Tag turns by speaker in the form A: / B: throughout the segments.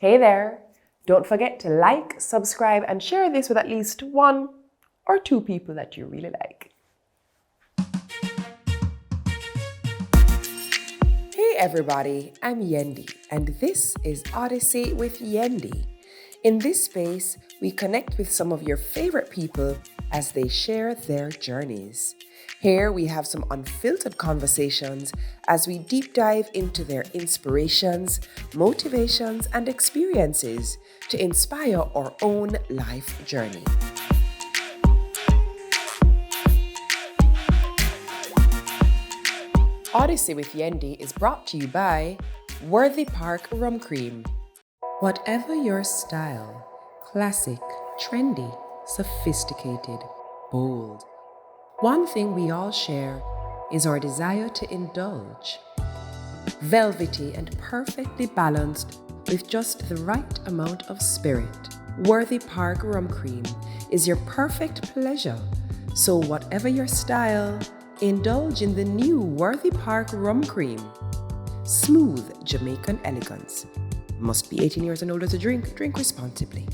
A: Hey there! Don't forget to like, subscribe, and share this with at least 1 or 2 people that you really like. Hey everybody, I'm Yendi, and this is Odyssey with Yendi. In this space, we connect with some of your favorite people as they share their journeys. Here we have some unfiltered conversations as we deep dive into their inspirations, motivations, and experiences to inspire our own life journey. Odyssey with Yendi is brought to you by Worthy Park Rum Cream. Whatever your style, classic, trendy, sophisticated, bold, one thing we all share is our desire to indulge. Velvety and perfectly balanced with just the right amount of spirit, Worthy Park Rum Cream is your perfect pleasure. So whatever your style, indulge in the new Worthy Park Rum Cream. Smooth Jamaican elegance. Must be 18 years and older to drink. Drink responsibly.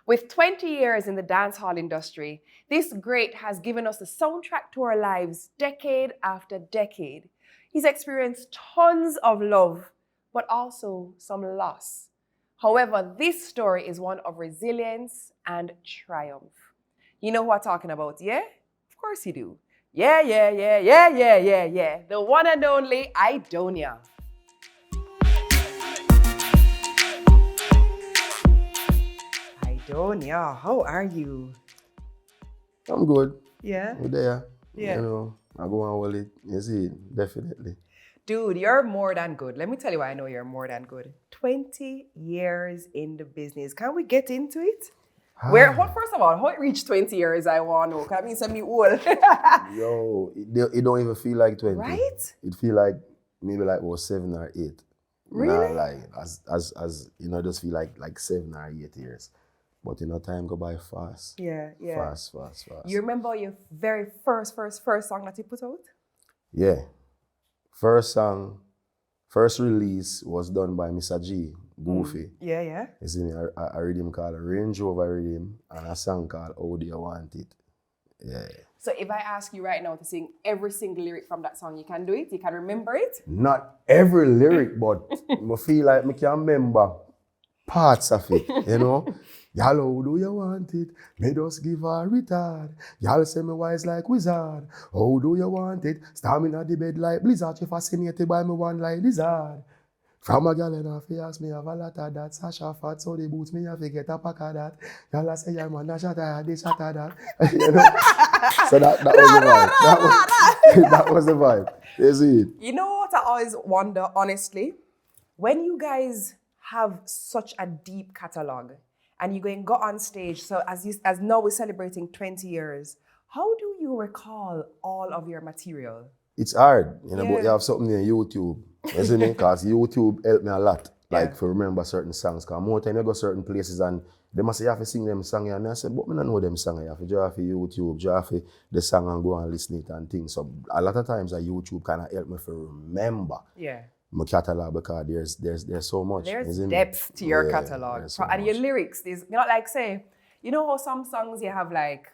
A: With 20 years in the dancehall industry, this great has given us the soundtrack to our lives decade after decade. He's experienced tons of love, but also some loss. However, this story is one of resilience and triumph. You know who I'm talking about, yeah? Of course you do. Yeah. The one and only Aidonia. Aidonia, how are you?
B: I'm good.
A: Yeah?
B: I'm there.
A: Yeah.
B: You know, I go and hold it. You see, definitely.
A: Dude, you're more than good. Let me tell you why I know you're more than good. 20 years in the business. Can we get into it? First of all, how it reached 20 years, I want to know. Because I mean, some old.
B: Yo, it don't even feel like 20.
A: Right?
B: It feel like maybe like 7 or 8.
A: Really?
B: Nah, like as you know, just feel like 7 or 8 years. But you know, time go by fast.
A: Yeah.
B: Fast.
A: You remember your very first song that you put out?
B: Yeah. First song, first release was done by Mr. G, Goofy.
A: Yeah.
B: You see me, a rhythm called Range Rover Rhythm and a song called How Do You Want It. Yeah.
A: So if I ask you right now to sing every single lyric from that song, you can do it? You can remember it?
B: Not every lyric, but I feel like I can remember parts of it, you know? Y'all, how do you want it? Me just give her retard. Y'all say me wise like wizard. How do you want it? Stamina the bed like blizzard. You fascinated by me one like lizard. From a gal in a face, me have a lot of that. Sasha fat, so the boots me have to get a pack of that. Y'all say your man a shatter, they shatter that. You know? So that was the vibe. That was the vibe. You see it?
A: You know what I always wonder, honestly? When you guys have such a deep catalog and you go on stage, so as now we're celebrating 20 years, how do you recall all of your material?
B: It's hard, you know, but you have something in YouTube. You see me? Because YouTube helped me a lot. Like, to remember certain songs. Because more time I go certain places and they must say, you have to sing them songs. And I said, but I don't know them songs. You have to draw for YouTube, draw for the song and go and listen it and things. So a lot of times YouTube kind of help me to remember my catalog because there's so much.
A: There's depth to your catalog. So and your lyrics, there's not like say, you know how some songs you have like,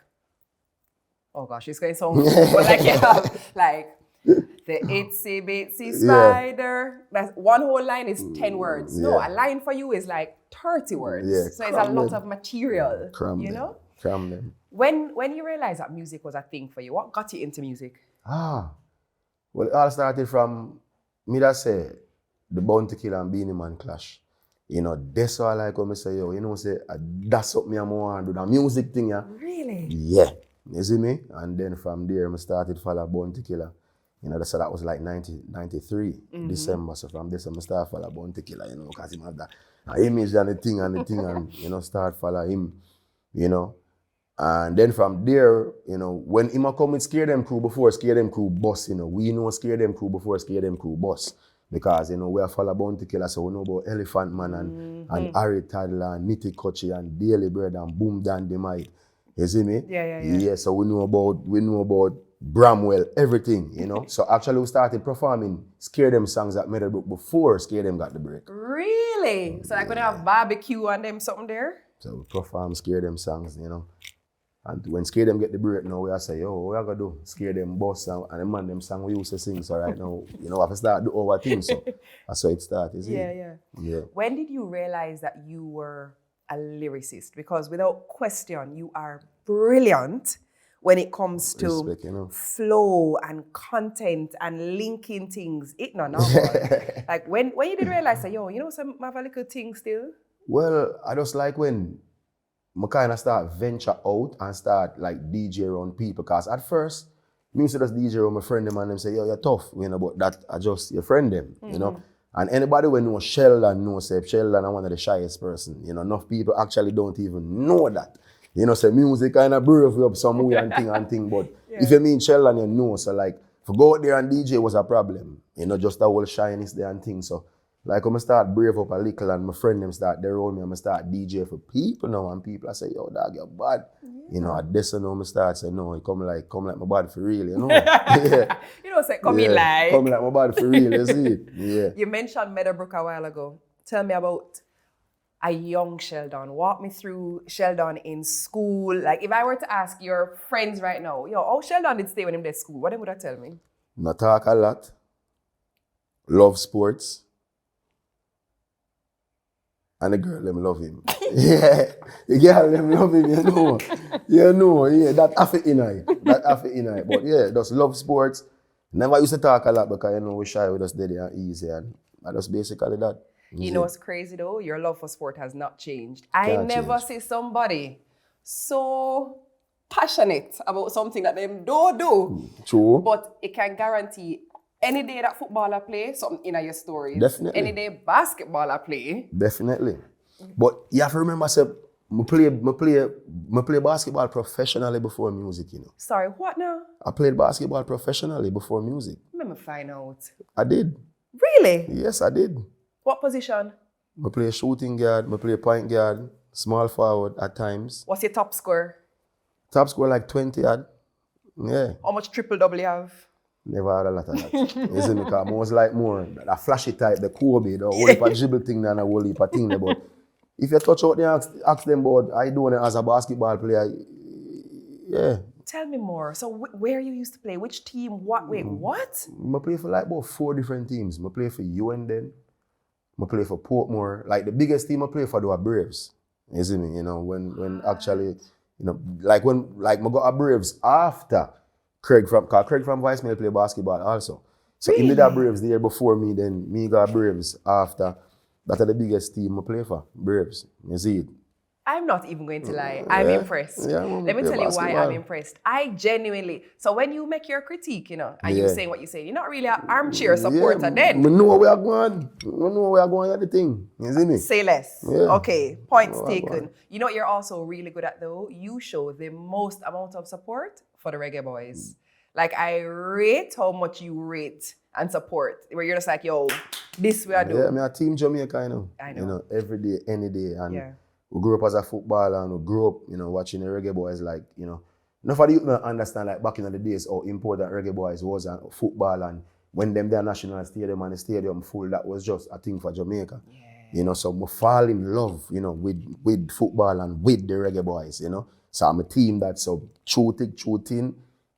A: oh gosh, it's going so much, but like you have like, the itsy bitsy spider. That's one whole line is 10 words. No, a line for you is like 30 words.
B: Yeah,
A: so it's a lot of material.
B: Know? Cram them.
A: When you realized that music was a thing for you, what got you into music?
B: Well, it all started from me that say the Bounty Killer and Beanie Man clash. You know, that's all I like when I say, yo, you know, say that's what me and want to do, the music thing, yeah.
A: Really?
B: Yeah. You see me? And then from there I started follow Bounty Killer. You know, so that was like 93, December. So from this, I started follow Bounty Killer, you know, because he have that image and the thing and, you know, start follow him, you know. And then from there, you know, when him come with Scare Them Crew before Scare Them Crew bus, you know, we know Scare Them Crew before Scare Them Crew bus. Because, you know, we are follow Bounty Killer, so we know about Elephant Man and Harry Toddler and Nitty Kochi and Daily Bread and Boom Dandemite. You see me?
A: Yeah,
B: so we know about Bramwell, everything, you know. So actually we started performing Scare Them songs at Meadowbrook before Scare Them got the break.
A: Really? Really? So like when you have barbecue and them something there?
B: So we perform Scare Them songs, you know. And when Scare Them get the break now, we are say, yo, what you gonna do? Scare Them boss and the man them song we used to sing. So right now, you know, I have to start do our thing. So that's how it started, is
A: Yeah,
B: it?
A: yeah. When did you realize that you were a lyricist? Because without question, you are brilliant when it comes to
B: Respect, you know.
A: flow and content and linking things. It no normal. Like when you did realize that, yo, you know some have a little thing still?
B: Well, I just like when I kind of start venture out and start like DJ around people. Because at first, me used to just DJ around my friend them and them say, yo, you're tough, you know, but that I just your friend them, you know. And anybody who knows Sheldon knows say Sheldon is one of the shyest person. You know, enough people actually don't even know that. You know, say music kind of brave you up some way and thing. But if you mean Sheldon, you know, so like if you go out there and DJ was a problem. You know, just the whole shyness there and thing. So like when I start brave up a little and my friend them start they roll me and I start DJ for people now and people I say, yo, dog, you're bad. You know, at this and now I start say, no, come like my body for real, you know. Yeah.
A: You know, say come in like.
B: Come like my body for real, you see it. Yeah.
A: You mentioned Meadowbrook a while ago. Tell me about a young Sheldon. Walk me through Sheldon in school. Like if I were to ask your friends right now, yo, how Sheldon did stay when him at school, what would I tell me?
B: Not talk a lot. Love sports. And the girl them love him. Yeah. The girl them love him, you know. You know, yeah. That half it in it. But yeah, just love sports. Never used to talk a lot because you know we shy with us steady and easy and that's basically that.
A: You know what's crazy though? Your love for sport has not changed. I never see somebody so passionate about something that they don't do.
B: True.
A: But it can guarantee any day that footballer play, something in your stories.
B: Definitely.
A: Any day basketballer play.
B: Definitely. But you have to remember, I play basketball professionally before music, you know.
A: Sorry, what now?
B: I played basketball professionally before music.
A: Let me find out.
B: I did.
A: Really?
B: Yes, I did.
A: What position?
B: I play shooting guard, I play point guard, small forward at times.
A: What's your top score?
B: Top score like 20 odd. Yeah.
A: How much triple double you have?
B: Never had a lot of that. You see me, because I was like more the flashy type, the Kobe, the whole heap of dribble thing than a whole heap of thing. But if you touch out there and ask them about Aidonia as a basketball player, yeah.
A: Tell me more. So where you used to play? Which team? What? Wait, what?
B: I play for like about 4 different teams. I play for Yendi. I play for Portmore. Like the biggest team I play for are Braves. You see me? You know, when actually, you know, like I got a Braves after Craig from Vicemail play basketball also. So
A: Really?
B: he made that Braves the year before me, then me got Braves after. That are the biggest team I play for, Braves. You see it?
A: I'm not even going to lie. I'm impressed.
B: Yeah,
A: Let me tell you why I'm impressed. I genuinely, so when you make your critique, you know, and you're saying what you say, you're not really an armchair supporter then.
B: We know where we are going. We know where we are going at the thing. You see me?
A: Say less.
B: Yeah.
A: Okay, points taken. You know what you're also really good at though? You show the most amount of support for the reggae boys. Like I rate how much you rate and support. Where you're just like, yo, this we are doing.
B: Yeah, I'm a team Jamaica,
A: I know.
B: You know, every day, any day. And we grew up as a footballer and we grew up, you know, watching the reggae boys like, you know, nobody understand like back in the days how important reggae boys was and football and when them their national stadium and the stadium full, that was just a thing for Jamaica. Yeah. You know, so we fall in love, you know, with football and with the reggae boys, you know. So I'm a team that's so true thin.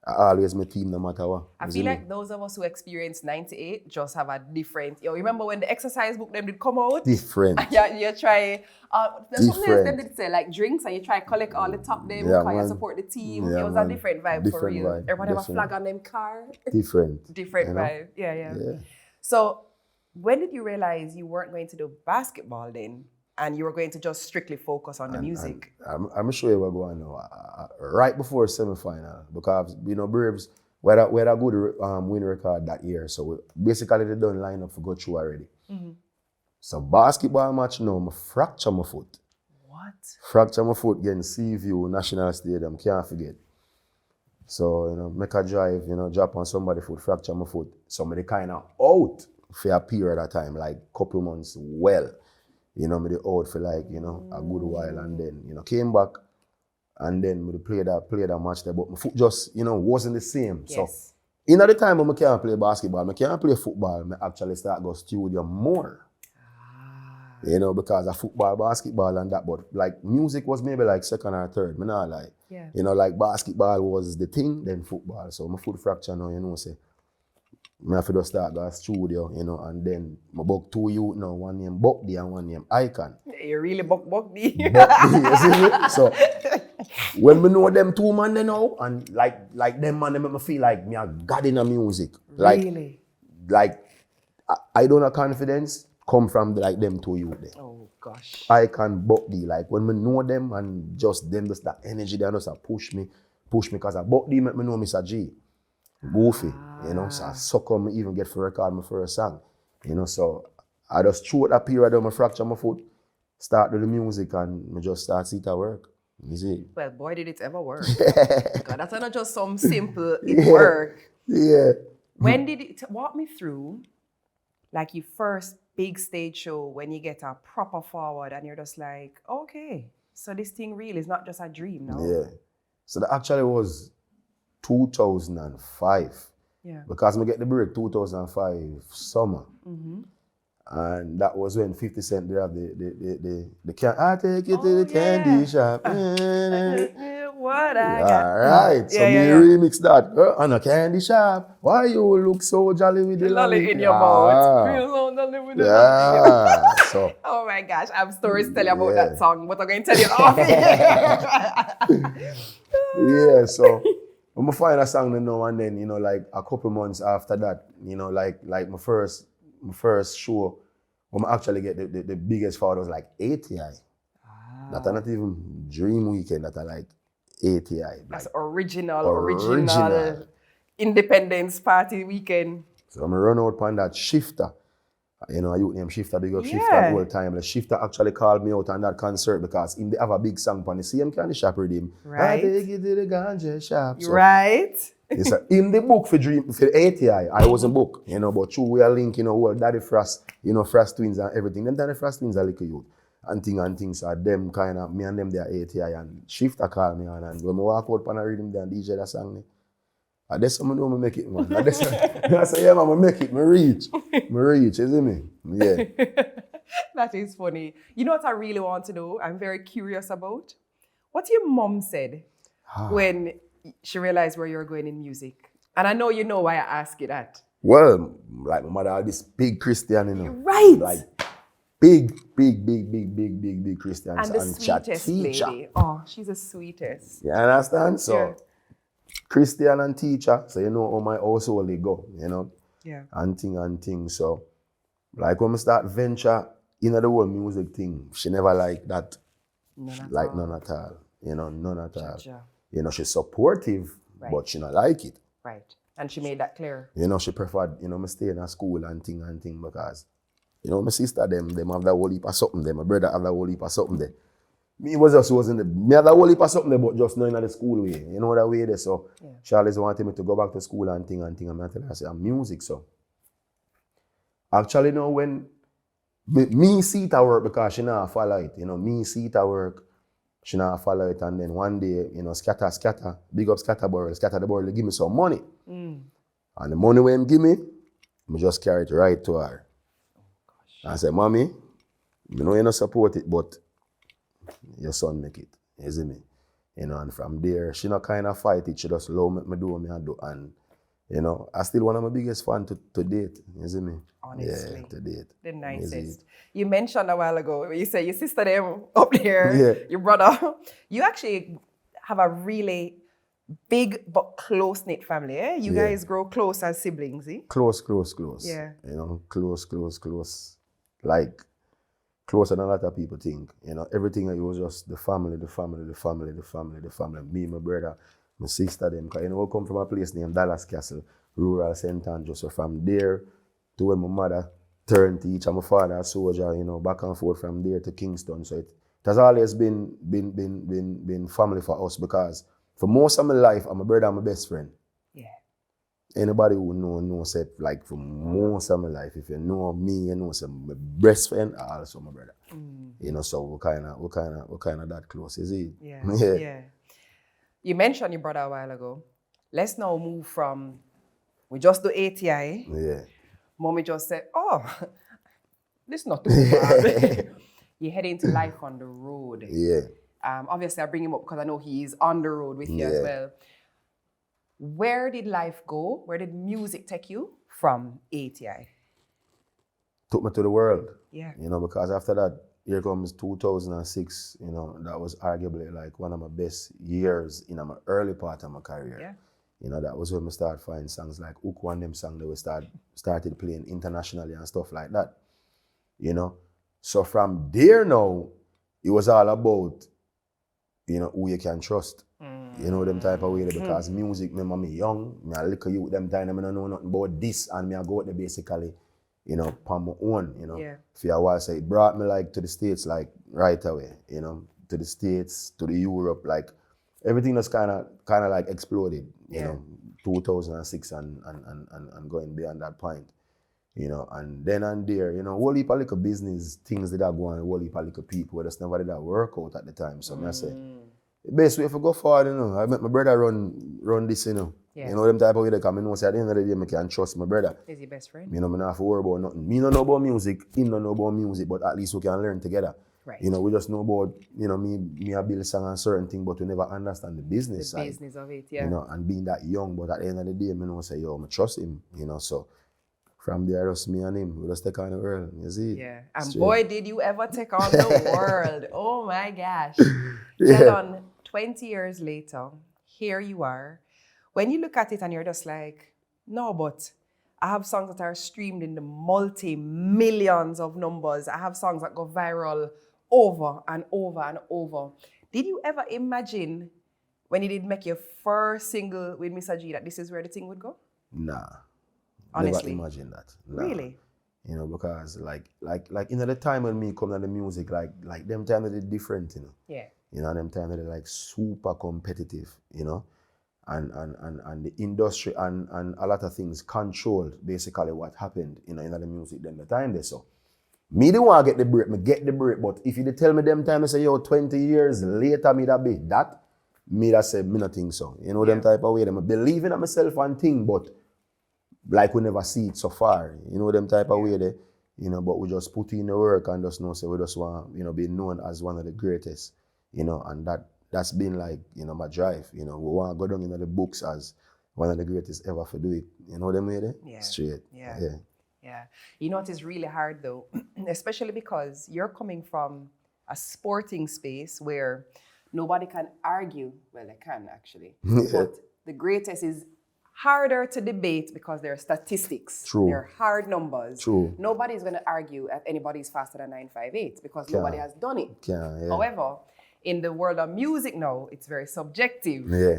B: I always my team no matter what.
A: I feel like those of us who experienced 98 just have a different, you remember when the exercise book them did come out?
B: Different.
A: Yeah, you try, there's something else them did say, like drinks, and you try to collect all the top them, because you support the team.
B: Yeah,
A: it was a different vibe for real.
B: Vibe.
A: Everybody have a flag on them car.
B: Different.
A: Different vibe. Yeah. So when did you realize you weren't going to do basketball then? And you were going to just strictly focus on the music?
B: I'm sure you were going now. Right before semi-final, because, you know, Braves, we had a good win record that year. So basically, they done line up to go through already. Mm-hmm. So basketball match now, I fracture my foot.
A: What?
B: Fracture my foot against Seaview National Stadium, can't forget. So, you know, make a drive, you know, drop on somebody's foot, fracture my foot. Somebody kind of out for a period of time, like couple months well. You know, me the out for like, you know, a good while and then, you know, came back and then me played that match there, but my foot just, you know, wasn't the same. Yes. So, in the time when I can't play basketball, I can't play football, I actually start go studio more. You know, because of football, basketball and that. But like music was maybe like second or third. Me not like.
A: Yeah.
B: You know, like basketball was the thing, then football. So my foot fracture now, you know, say. I have to just start go studio, you know, and then I book 2 youth now, one name Buckdy and one name Icon.
A: You really Buckdy.
B: Buckdy, you see me? So when me know them 2 man they know, and like them man, they make me feel like me a god in the music.
A: Really?
B: Like I don't have confidence come from like them 2 youth there.
A: Oh gosh.
B: Icon, Buckdy, like when me know them and just them just that energy, they just push me, because Buckdy make me know Mr. G. Goofy, you know, so I suck on me even get for record my first song, you know, so I just through that period of my fracture my foot, start with the music and I just start see it work, you see.
A: Well, boy, did it ever work. God, that's not just some simple, it work.
B: Yeah.
A: When did it, walk me through, like your first big stage show when you get a proper forward and you're just like, okay, so this thing real is not just a dream now.
B: Yeah. So that actually was 2005.
A: Yeah.
B: Because I get the break 2005 summer.
A: Mm-hmm.
B: And that was when 50 Cent did have the can I take you to the candy shop.
A: What I got.
B: All right. So me remix that. On a candy shop. Why you look so jolly with the
A: lolly in your mouth.
B: Yeah. So.
A: Oh my gosh, I have stories to tell you about that song, but I'm going to tell you off here.
B: Yeah, so I'm gonna find a song now and then, you know, like a couple months after that, you know, like my first show, when I actually get the biggest forward was like ATI. That are not even Dream Weekend, that are like ATI.
A: That's like original Independence Party weekend.
B: So I'm run out on that Shifter. You know, a youth named Shifter, big up Shifter all the time. The Shifter actually called me out on that concert because him they have a big song on the same candy shop rhythm.
A: Right.
B: I take you to the ganja shop. So,
A: right.
B: It's in the book for ATI, I wasn't book, you know, but we are link, you know, well, Daddy Frost, you know, Frost twins and everything. Them Daddy Frost twins are little youth. And things are them kind of, me and them they are ATI and Shifter call me on and when I walk out on a rhythm there and DJ that song. I that's how I know I make it, man. I say, yeah, man, I make it, I reach, you see me? Yeah.
A: That is funny. You know what I really want to know? I'm very curious about? What your mom said when she realized where you're going in music. And I know you know why I ask you that.
B: Well, like my mother had this big Christian, you know.
A: Right.
B: Like big Christian.
A: And the sweetest lady. Oh, she's the sweetest.
B: You understand? So Christian and teacher, so you know how my household they go, you know.
A: Yeah.
B: And thing. So like when we start venture in the whole music thing, she never liked that. None at all. You know, none at all. You know, she's supportive, but she not like it.
A: Right. And she made that clear.
B: You know, she preferred, you know, me stay in a school and thing because, you know, my sister, them have that whole heap of something there. My brother have that whole heap of something there. Me have that whole heap of something there, but just not in the school way. You know that way there. So she always wanted me to go back to school and thing. And I tell her, I say, I'm music, so. Actually, you know, when me see it at work because she not follow it. You know, me see it at work. She not follow it, and then one day, you know, scatter, big up scatter the borrow, give me some money. And the money when him give me, I just carry it right to her. Oh, gosh. I said, Mommy, you know you don't support it, but your son make it. You see me? You know, and from there, she not kind of fight it, she just love me do what me do. And, you know, I still one of my biggest fans to date. You see me?
A: Honestly.
B: Yeah, to date.
A: The nicest. You mentioned a while ago, you said your sister them up there, your brother. You actually have a really big but close-knit family, eh? You guys grow close as siblings, eh?
B: Close.
A: Yeah.
B: You know, close. Like, closer than a lot of people think. You know, everything it was just the family. Me, my brother, my sister, them. Because, you know, we come from a place named Dallas Castle, rural St. Andrews. So from there to when my mother turned teacher, my father a soldier, you know, back and forth from there to Kingston. So it has always been family for us because for most of my life, I'm my brother and my best friend.
A: Yeah.
B: Anybody who knows it, like for most of my life, if you know me, you know, so my best friend are also my brother. You know, so we're kind of that close, is it?
A: Yeah. You mentioned your brother a while ago. Let's now move from, we just do ATI.
B: Yeah.
A: Mommy just said, oh, this is not too bad. You head into life on the road.
B: Yeah.
A: Obviously, I bring him up because I know he is on the road with you as well. Where did life go? Where did music take you from ATI?
B: Took me to the world.
A: Yeah.
B: You know, because after that, here comes 2006, you know, that was arguably like one of my best years in my early part of my career.
A: Yeah.
B: You know, that was when I started finding songs like Uku and them songs that we started playing internationally and stuff like that. You know? So from there now, it was all about, you know, who you can trust. You know, them type of way, because music, remember me young, me a little youth them time, I don't know nothing about this, and me I go out there basically, you know, on my own, you know. For a while, so it brought me like to the States like right away, you know, to the States, to the Europe, like everything that's kind of like exploded, you know, 2006 and going beyond that point, you know, and then and there, you know, whole heap of little business things that are going, whole heap of little people that never did that work out at the time. So I say, the best way to go forward, you know, I met my brother run this, you know. You know, them type of way they come, you know, say at the end of the day, I can trust my brother.
A: Is your best friend?
B: You know, I don't have to worry about nothing. Me don't know about music, him don't know about music, but at least we can learn together.
A: Right.
B: You know, we just know about, you know, me I build a song and certain thing, but we never understand the business side.
A: The business of it, yeah.
B: You know, and being that young, but at the end of the day, I know say, yo, I trust him, you know, so from there, just me and him, we just take on the world, you see?
A: Yeah, and boy, did you ever take on the world. Oh my gosh. Sheldon, 20 years later, here you are. When you look at it and you're just like, no, but I have songs that are streamed in the multi-millions of numbers. I have songs that go viral over and over and over. Did you ever imagine when you did make your first single with Mr. G that this is where the thing would go?
B: Nah.
A: Honestly?
B: Never imagine that. Nah.
A: Really?
B: You know, because like in the time when me come to the music, like them time they're different, you know.
A: Yeah.
B: You know, them time they're like super competitive, you know. And the industry and a lot of things controlled basically what happened, you know, in the music them the time there. So me the one get the break, me get the break, but if you tell me them time I say, yo, 20 years later me that be that, me that say me not think so. You know, them type of way, them believe in myself and thing, but like we never see it so far. You know, them type of way there, you know, but we just put in the work and just know say we just want, you know, be known as one of the greatest, you know, and that's been like, you know, my drive. You know, we want to go down in the books as one of the greatest ever to do it. You know them way there?
A: Yeah.
B: Straight.
A: Yeah. You know what is really hard though, especially because you're coming from a sporting space where nobody can argue. Well, they can actually. But the greatest is harder to debate because there are statistics.
B: True.
A: There are hard numbers.
B: True.
A: Nobody's going to argue if anybody's faster than 958 because nobody has done it.
B: Yeah.
A: However, in the world of music now, it's very subjective.
B: Yeah.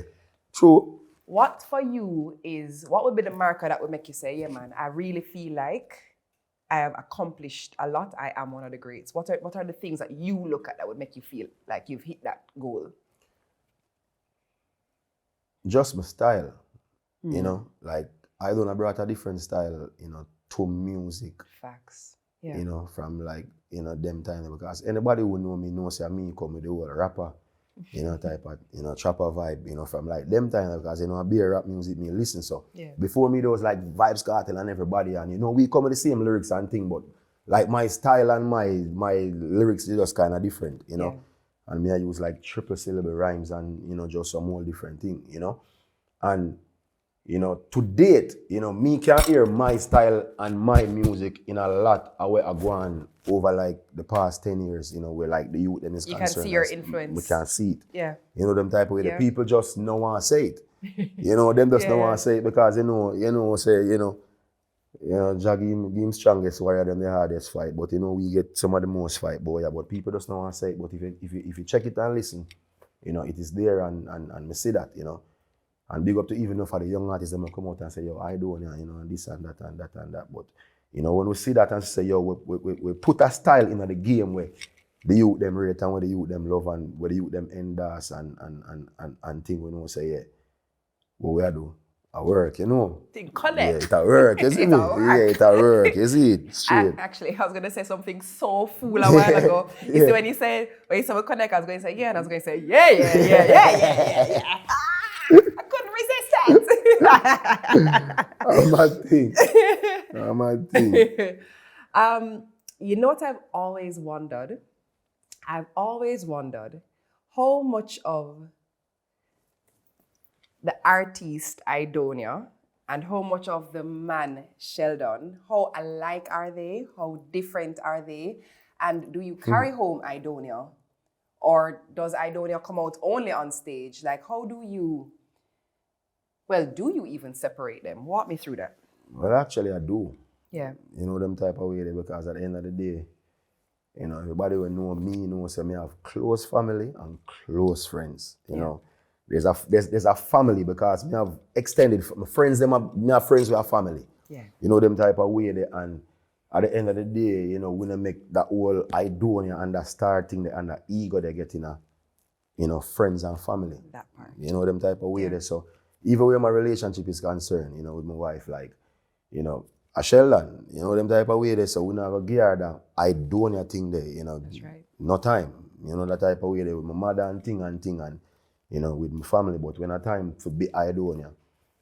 B: True.
A: What for you what would be the marker that would make you say, yeah, man, I really feel like I have accomplished a lot. I am one of the greats. What are the things that you look at that would make you feel like you've hit that goal?
B: Just my style. You know, like Aidonia brought a different style, you know, to music.
A: Facts. Yeah.
B: You know, from like, you know, them time, because anybody who know me knows that me come with the whole rapper, you know, type of, you know, trapper vibe, you know, from like them time, because, you know, I be a rap music, me listen, so.
A: Yeah.
B: Before me, there was like Vibes Cartel and everybody, and, you know, we come with the same lyrics and thing, but like my style and my lyrics is just kind of different, you know. Yeah. And me, I use like triple syllable rhymes and, you know, just some whole different thing, you know. And, you know, to date, you know, me can hear my style and my music in a lot of where I go on over like the past 10 years, you know, where like the youth them is concerned.
A: You can see your influence.
B: We can see it.
A: Yeah.
B: You know, them type of way. The people just don't want to say it. You know, them just don't want to say it because, Jah give him strongest warrior than the hardest fight. But, you know, we get some of the most fight, boy. Yeah, but people just don't want to say it. But if you check it and listen, you know, it is there and me see that, you know. And big up to even for the young artists that come out and say, yo, Aidonia, you know, and this and that and that and that. But, you know, when we see that and say, yo, we put a style in the game where the youth them rate and where the youth them love and where the youth them endorse and thing, we know say, yeah, what we do? I work, you know.
A: Thing connect.
B: Yeah, it a work, you see me? Yeah, it a work, you see it? Straight.
A: Actually, I was going to say something so fool a while ago. You see, when you said we connect, I was going to say, yeah, and I was going to say, yeah. I couldn't resist that.
B: I'm a thing.
A: You know what I've always wondered? I've always wondered how much of the artiste Aidonia and how much of the man Sheldon, how alike are they? How different are they? And do you carry home Aidonia? Or does Aidonia come out only on stage? Like, how do you even separate them? Walk me through that.
B: Well, actually, I do.
A: Yeah.
B: You know, them type of way there, because at the end of the day, you know, everybody will know me, knows that me have close family and close friends. You know, there's a family because me have extended my friends. Me have friends with a family.
A: Yeah.
B: You know, them type of way there, and at the end of the day, you know, we don't make that whole Aidonia and that star thing there and that ego they get in a, you know, friends and family.
A: That part.
B: You know, them type of way there. So even where my relationship is concerned, you know, with my wife, like, you know, a Sheldon, you know, them type of way there. So we not go gear that Aidonia thing there, you know.
A: That's right.
B: No time. You know, that type of way there with my mother and thing and, you know, with my family. But when a time for be Aidonia,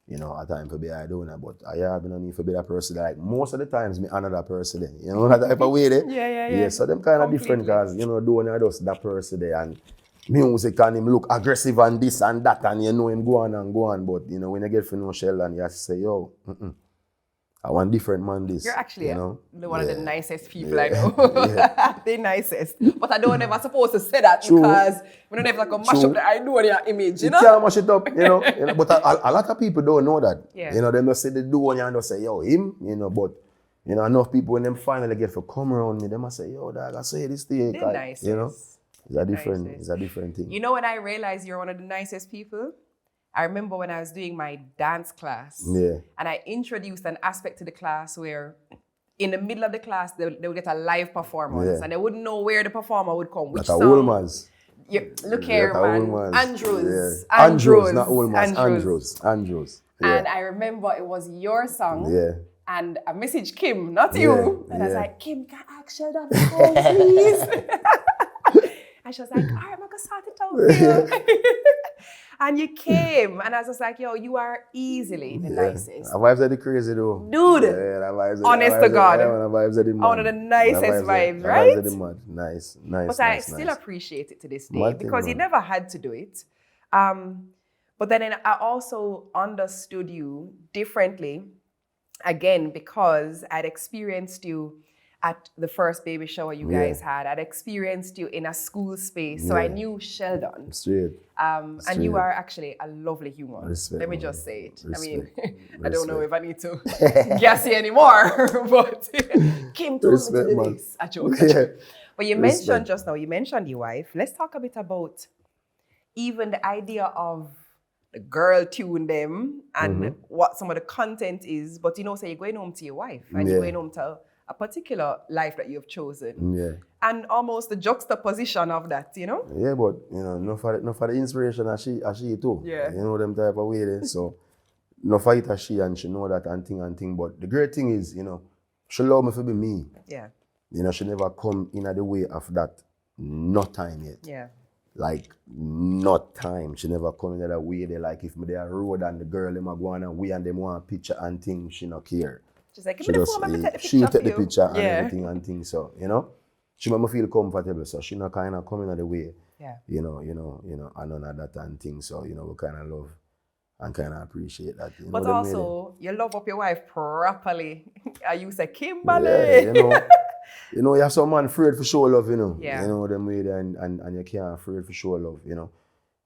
B: you know, a time for be Aidonia. But I have no need for be that person. Like most of the times me honor that person there. You know, that type of way there.
A: Yeah.
B: So them kind of different because, you know, Donia just that person there and music and him look aggressive and this and that and you know him go on. But, you know, when you get to know Sheldon, you have to say, yo, I want different man this.
A: You're actually
B: you know?
A: one of the nicest people I know. The nicest. But I don't ever supposed to say that
B: True.
A: because we don't ever mash up the Aidonia image, you know?
B: You can't mash it up, you know. But a lot of people don't know that.
A: Yeah.
B: You know, they just say the Donia and they say, yo, him, you know, but you know, enough people when them finally get to come around me, they must say, yo, dog, I say this thing.
A: The nicest.
B: You know? It's a different thing.
A: You know when I realized you're one of the nicest people? I remember when I was doing my dance class and I introduced an aspect to the class where in the middle of the class, they would get a live performance and they wouldn't know where the performer would come, which
B: like
A: song. Look here, man. Andrews.
B: Andrews, not Olmas. Andrews. Yeah.
A: And I remember it was your song.
B: Yeah.
A: And I messaged Kim, not you. And I was like, Kim, can I ask Sheldon to call, please? And she was like, all right, I'm going to start it out here. And you came, and I was just like, yo, you are easily the nicest.
B: The vibes are the crazy though.
A: Dude, honest to God. One of the nicest vibes, right?
B: The vibes are the mad. Nice.
A: But I still appreciate it to this day because you never had to do it. But then I also understood you differently, again, because I'd experienced you at the first baby shower you guys had. I'd experienced you in a school space, so I knew Sheldon.
B: Straight.
A: And you are actually a lovely human.
B: Respect,
A: Let me just say it.
B: Respect.
A: I mean, I don't know if I need to gas you anymore, but Kim told me to do this. A joke. But you mentioned just now, you mentioned your wife. Let's talk a bit about even the idea of the girl tune them and what some of the content is. But you know, say you're going home to your wife and you're going home to a particular life that you've chosen.
B: Yeah.
A: And almost the juxtaposition of that, you know?
B: Yeah, but you know, not for the inspiration as she too.
A: Yeah.
B: You know them type of way there. So no for it as she and she know that and thing. But the great thing is, you know, she love me for be me.
A: Yeah.
B: You know, she never come in at the way of that not time yet.
A: Yeah.
B: Like not time. She never come in that way there. Like if me there road and the girl them a go on and we and them want a picture and thing, she not care.
A: She's like, give me the phone, let me take the picture.
B: She will take the picture and everything and things. So, you know, she make me feel comfortable. So she not kind of coming out the way.
A: Yeah.
B: You know, and none of that and things. So, you know, we kind of love and kind of appreciate that. You
A: but
B: know,
A: also, you love up your wife properly. I use a Kimberly.
B: Yeah, you know, you have some man afraid for show love, you know.
A: Yeah.
B: You know them way there and you can't afraid for show love, you know.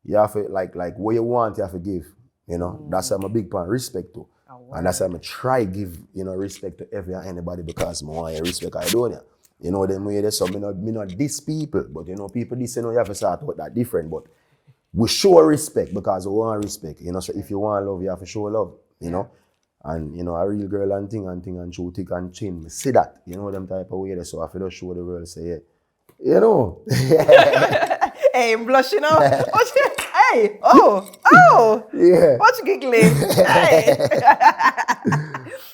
B: You have to, like what you want, you have to give. You know, that's I'm a big part. Respect to. And that's why I'm try give, you know, respect to every and anybody because I want to respect Aidonia. You know, them way there, so me not diss people, but you know, people diss, you know, you have to start out that different. But we show respect because we want respect. You know, so if you want love, you have to show love, you know. And you know, a real girl and thing and true thick and chin. Me see that, you know, them type of way there. So I feel just show the world, say, yeah. You know.
A: Hey, I'm blushing now. Hey, oh.
B: Yeah.
A: What you giggling? Hey.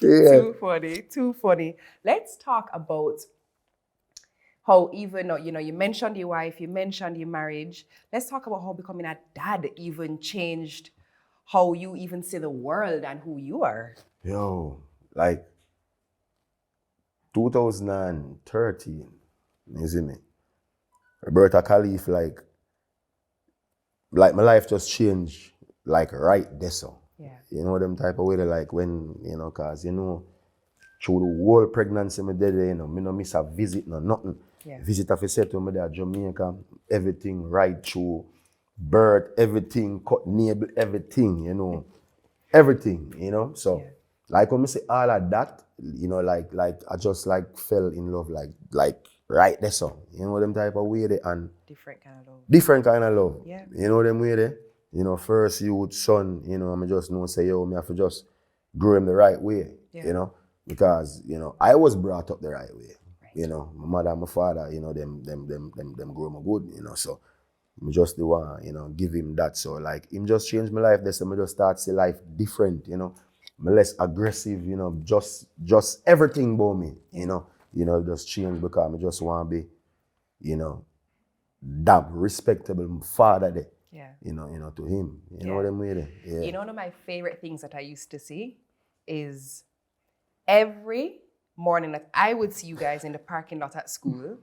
B: Yeah.
A: Too funny. Let's talk about how even, you know, you mentioned your wife, you mentioned your marriage. Let's talk about how becoming a dad even changed how you even see the world and who you are.
B: Yo, like, 2013, you see me? Roberta Khalif, like my life just changed, like right there, so.
A: Yeah.
B: You know, them type of way, like when, you know, cause, you know, through the whole pregnancy, me did, you know, me no miss a visit, no nothing.
A: Yeah.
B: Visit of a set to me there, Jamaica, everything right through, birth, everything, cut navel, everything, you know, everything, you know. So,
A: Yeah.
B: like when me say all of that, you know, like I just like fell in love, like right there, so. You know, them type of way there, and
A: Different kind of love.
B: different kind of love.
A: Yeah.
B: You know them way there? You know, first youth, son, you know, I just know say, yo, me have to just grow him the right way,
A: Yeah.
B: you know? Because, you know, I was brought up the right way. Right. You know, my mother and my father, you know, them grow me good, you know, so I just the one, you know, give him that. So like him just changed my life. That's me just start see life different, you know. I'm less aggressive, you know, just everything about me,
A: Yeah.
B: you know, just change because I just want to be, you know, that respectable father there.
A: Yeah.
B: You know, to him. You know
A: Yeah.
B: what I'm with? Yeah.
A: You know, one of my favorite things that I used to see is every morning that I would see you guys in the parking lot at school,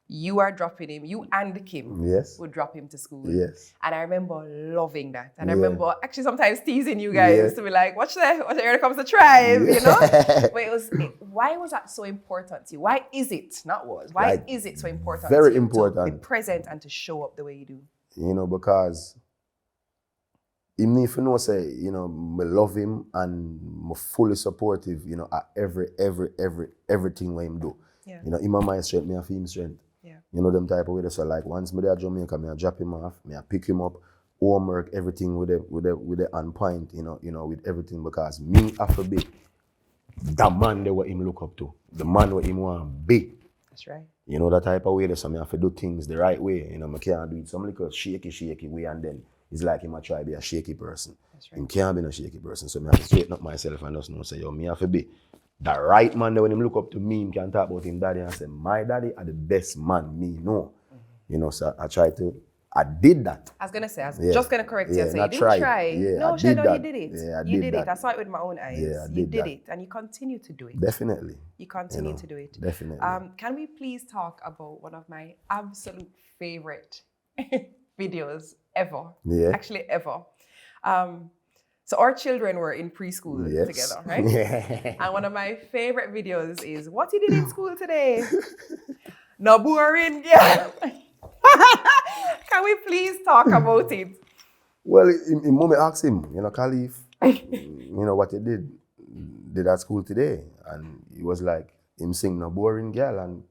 A: you are dropping him, you and Kim
B: Yes.
A: would drop him to school.
B: Yes.
A: And I remember loving that. And I
B: Yeah.
A: remember actually sometimes teasing you guys
B: Yeah.
A: to be like, watch that, here comes the tribe, you know? But why was that so important to you? Why is it, not was, why
B: Like,
A: is it so important
B: very
A: to you
B: important.
A: to be present and to show up the way you do?
B: You know, because him need to know say, you know, I love him and I'm fully supportive, you know, at everything what him do.
A: Yeah.
B: You know, him and my strength, me and him strength.
A: Yeah.
B: You know, them type of way. So like once me there at Jamaica, me I drop him off, me I pick him up, homework, everything with the on point, you know, with everything, because me have to be the man that what him look up to, the man what him want to be.
A: That's right.
B: You know, that type of way, so I have to do things the right way. You know, I can't do it some little shaky way, and then it's like him I try to be a shaky person.
A: That's right.
B: Him can't be no shaky person, so I have to straighten up myself and just know, say, yo, me have to be the right man that when him look up to me, him can talk about him daddy and say, my daddy are the best man me know. Mm-hmm. You know, so I did that.
A: I was going to say, I was just going to correct you and say, you didn't
B: tried.
A: try.
B: Yeah,
A: no, Sheldon, you did it.
B: Yeah,
A: you did it. I saw it with my own eyes.
B: Yeah,
A: you did it. And you continue to do it.
B: Definitely.
A: You continue to do it.
B: Definitely.
A: Can we please talk about one of my absolute favorite videos ever?
B: Yeah.
A: Actually, ever. So our children were in preschool together, right?
B: Yeah.
A: And one of my favorite videos is, what you did in school today? No boring, yeah. Can we please talk about it?
B: Well, in moment asked him, you know, Khalif, you know what he did at school today, and he was like, him sing No Boring Girl, and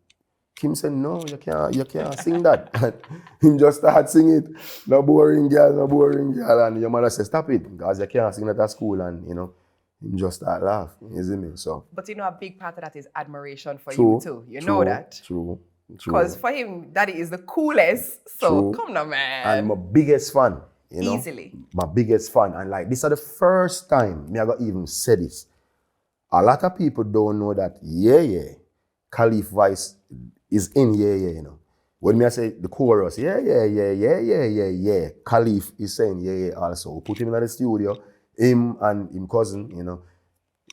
B: Kim said, no, you can't sing that. And him just started singing it, No Boring Girl, and your mother said, stop it, because you can't sing that at school, and you know, him just start laughing, you see me? So.
A: But you know, a big part of that is admiration for
B: True,
A: you too. You know that.
B: True.
A: Because for him, Daddy is the coolest. So come now, man.
B: And my biggest fan, you know.
A: Easily.
B: My biggest fan. And like, this is the first time me I got even said this. A lot of people don't know that, Khalif voice is in, you know. When me I say the chorus, Khalif is saying, also. We put him in the studio, him and him cousin, you know.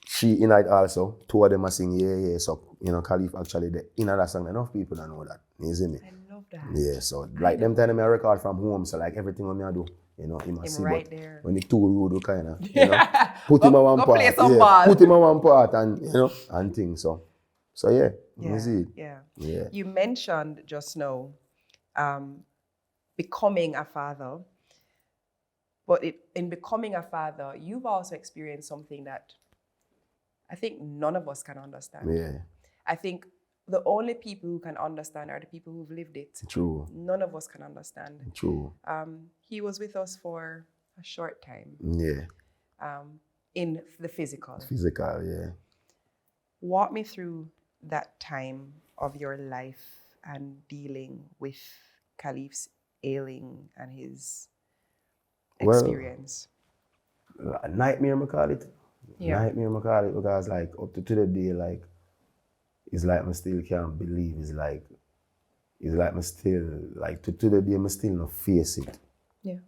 B: She in it also, two of them are singing, So, you know, Khalif actually, in that song, enough people don't know that. You see me?
A: I love that.
B: Yeah, so like them time I record from home, so like everything what me I do, you know, him see,
A: right
B: but
A: there.
B: when it's too rude, kind of, you know, put him on one part,
A: play some ball.
B: put him on one part, and you know, and things. So you see,
A: yeah. You mentioned just now, becoming a father, but in becoming a father, you've also experienced something that I think none of us can understand.
B: Yeah.
A: I think the only people who can understand are the people who've lived it.
B: True.
A: None of us can understand.
B: True.
A: He was with us for a short time.
B: Yeah.
A: In the physical.
B: Physical, yeah.
A: Walk me through that time of your life and dealing with Khalif's ailing and his experience.
B: Well, a nightmare, I call it.
A: Yeah.
B: Nightmare, I call it, because like up to the day, like, it's like I still can't believe. It's like I still, like to the day, I still not face it.
A: Yeah.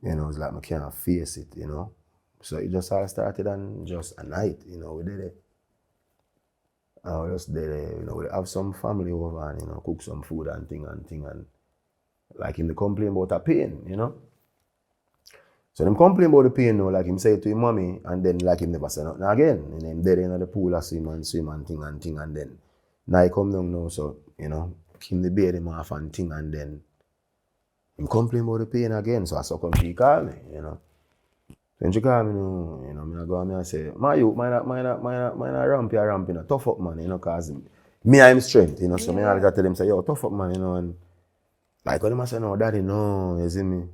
B: You know, it's like I can't face it, you know. So it just all started on just a night, you know, we did it. I was just there, you know, we have some family over and, you know, cook some food and thing and like him to complain about a pain, you know. So them complain about the pain now, like him say it to him mommy, and then like him never say nothing again. And him dead in the pool, I swim and thing, and then now he come down now, so, you know, him the beard him off and thing, and then him complain about the pain again. So I saw come she call me, you know. When she call me now, you know, me I go and me I say, my you, mine ramp, you know, tough up man, you know, cause me I am strength, you know, so me I got to tell them say, yo, tough up man, you know, and like when them I say, no, daddy, no, you see me?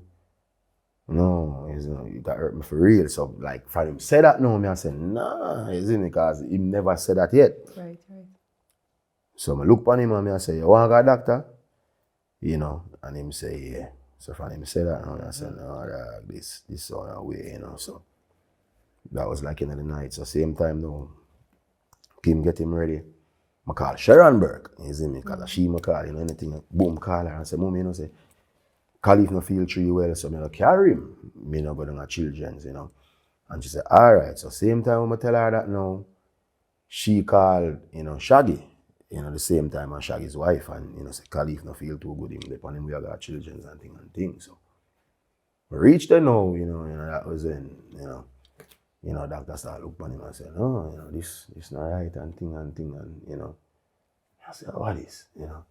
B: No, you got hurt me for real. So like for him say that now, me I say, nah, you see me, cause he never said that yet.
A: Right.
B: So I look upon him and me I say, you want to go to doctor? You know, and him say, yeah. So for him say that now, I say, no, this on our way, you know. So that was like in the night. So same time now, Kim get him ready. I call Sharon Burke, you see me, because she me call, you know, anything, boom, call her and say, Mom, you know, say, Khalif no feel too well, so I carry him. Me no go down to children's, you know. And she said, all right. So same time when I tell her that now, she called, you know, Shaggy, you know, the same time as Shaggy's wife, and, you know, say, Khalif no feel too good, him depend him, we got children's and things. So we reached there now, you know, that was when, you know, doctor started looking at him and said, no, you know, this not right and thing, and, you know. I said, what is, you know?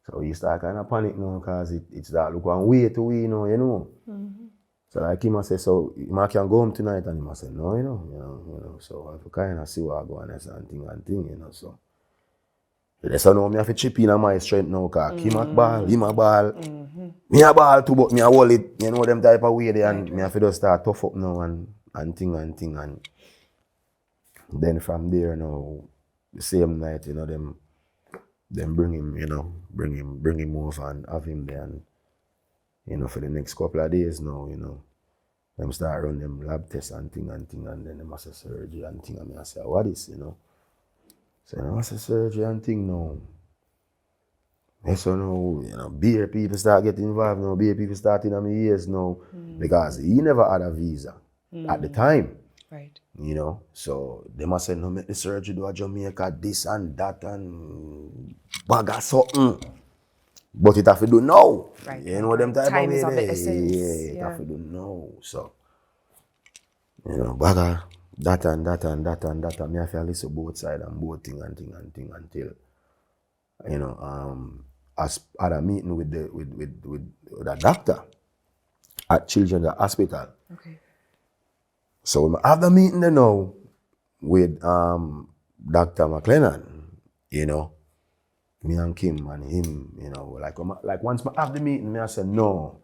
B: So he start kind of panic now because it's that look one way to we, you know. Mm-hmm. So like him I say, so he can go home tonight, and he must say, no, you know. So I have to kind of see what I go on and thing, you know. So that's how now me have to chip in on my strength now, because him a ball, him a ball. Mm-hmm. Me a ball too, but me a hold it, you know, them type of way there, and me have to just start tough up now and thing. And then from there now, the same night, you know, them bring him, you know, bring him over and have him there, and, you know, for the next couple of days now, you know, them start run them lab tests and thing, and then them must have surgery and thing, and I say, what is, you know? So I must have surgery and thing now. And so now, you know, beer people start getting involved now, beer people start in my ears now, because he never had a visa at the time.
A: Right.
B: You know, so they must say, no, make the surgery do a Jamaica, this and that, and bag of something. But it have to do now.
A: Right.
B: You know them type
A: Time
B: of way
A: is of the
B: there.
A: essence.
B: Yeah, it have to do now. So, you know, bag of that and me have to listen both sides and both thing until, you know, as at a meeting with the doctor at Children's Hospital.
A: Okay.
B: So we have the meeting there now with Dr. McLennan, you know, me and Kim and him, you know, like once I have the meeting, me I say no.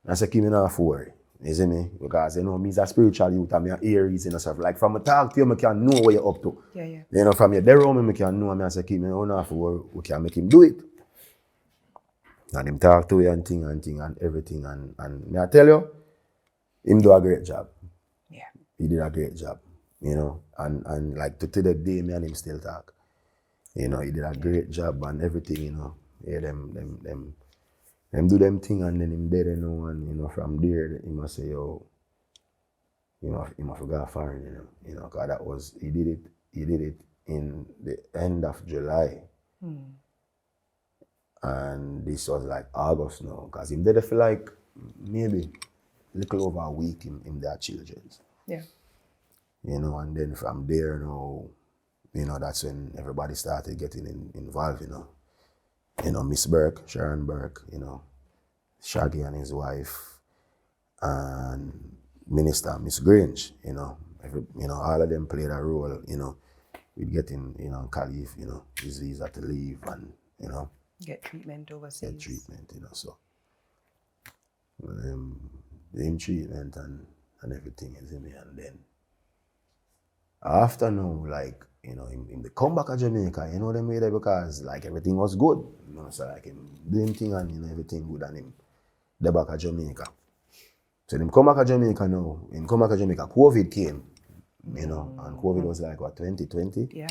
B: I say Kim, you know, for you see me? Because, you know, me is a spiritual youth and me are Aries, you know, stuff. Like from a talk to you, I can know what you're up to.
A: Yeah.
B: You know, from your there around me, I can know, and I say Kim, you know, for we can make him do it. And him talk to you and thing and everything, and me I tell you, him do a great job.
A: Yeah.
B: He did a great job, you know, and like to the day, me and him still talk. You know, he did a great job and everything, you know. Yeah, them do them thing, and then him dead, you know, and, you know, from there, he must say, yo, you know, he must go foreign, you know, because that was, he did it in the end of July. And this was like August now, because him did it for like maybe a little over a week in their children's.
A: Yeah.
B: You know, and then from there, you know, that's when everybody started getting involved, you know. You know, Miss Burke, Sharon Burke, you know, Shaggy and his wife, and Minister Miss Grange, you know, all of them played a role, you know, with getting, you know, Khalif, you know, his visa to leave and, you know,
A: Get treatment overseas.
B: you know, so in treatment and everything, you see me, and then after now, like, you know, in the comeback of Jamaica, you know them way there, because like everything was good. You know, so like him doing thing and, you know, everything good, and him the back of Jamaica. So him come back of Jamaica now, COVID came, you know, and COVID was like what, 2020?
A: Yeah.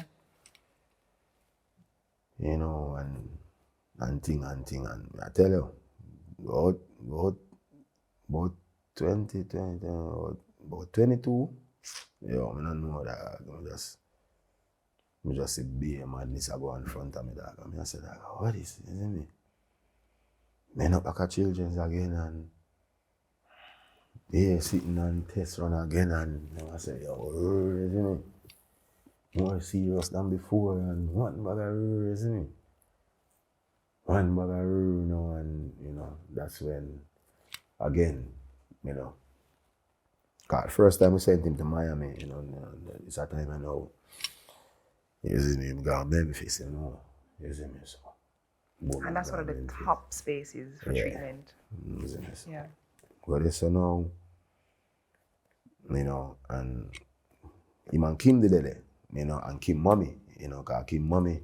B: You know, and thing, and I tell you, about 2020, about 22, yo, I don't know that, I just see beer madness I go in front of me, dog. And I said, dog, what is it, isn't it? Men up like a children's again and yeah, sitting on test run again and I said, yo, isn't it? More serious than before and one bag of isn't it? One bag of and that's when again, cause first time we sent him to Miami, it's a time I know. You see me, I'm going Memphis, you see me, so. Boom,
A: And that's one of the top spaces for treatment.
B: You see me, so.
A: Yeah.
B: But it's now, and him and Kim did it, and Kim mommy, cause Kim mommy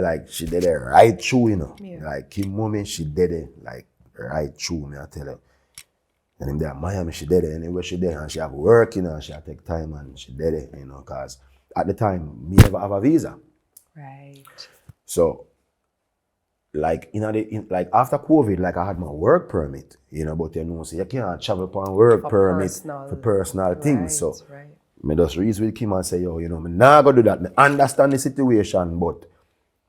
B: like she did it right through,
A: Yeah.
B: Like Kim mommy, she did it like right through, me I tell you. And in there Miami, she did it anywhere she did, and she have work, she have take time and she did it, cause at the time me never have a visa.
A: Right.
B: So like like after COVID, like I had my work permit, but so you can't travel upon work
A: For
B: permit
A: personal.
B: for personal things. So
A: Right.
B: me just reason with Kim and say, yo, me nah go do that. Me understand the situation, but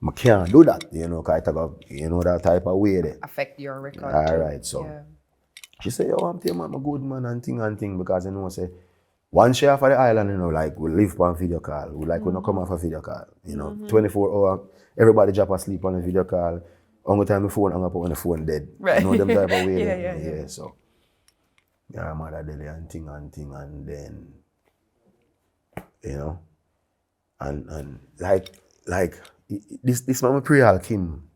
B: I can't do that, cause it go, that type of way there.
A: Affect your record.
B: All
A: too.
B: right, so
A: Yeah.
B: she say, yo, I'm telling you, I'm a good man and thing, because say, once she off of the island, like we live on video call. We like we not come off a video call. 24 hours, everybody drop asleep on a video call. Only time the phone hung up when the phone dead.
A: Right.
B: Them type of way.
A: Yeah.
B: So yeah, mother daily and thing and then and like this mama pre Kim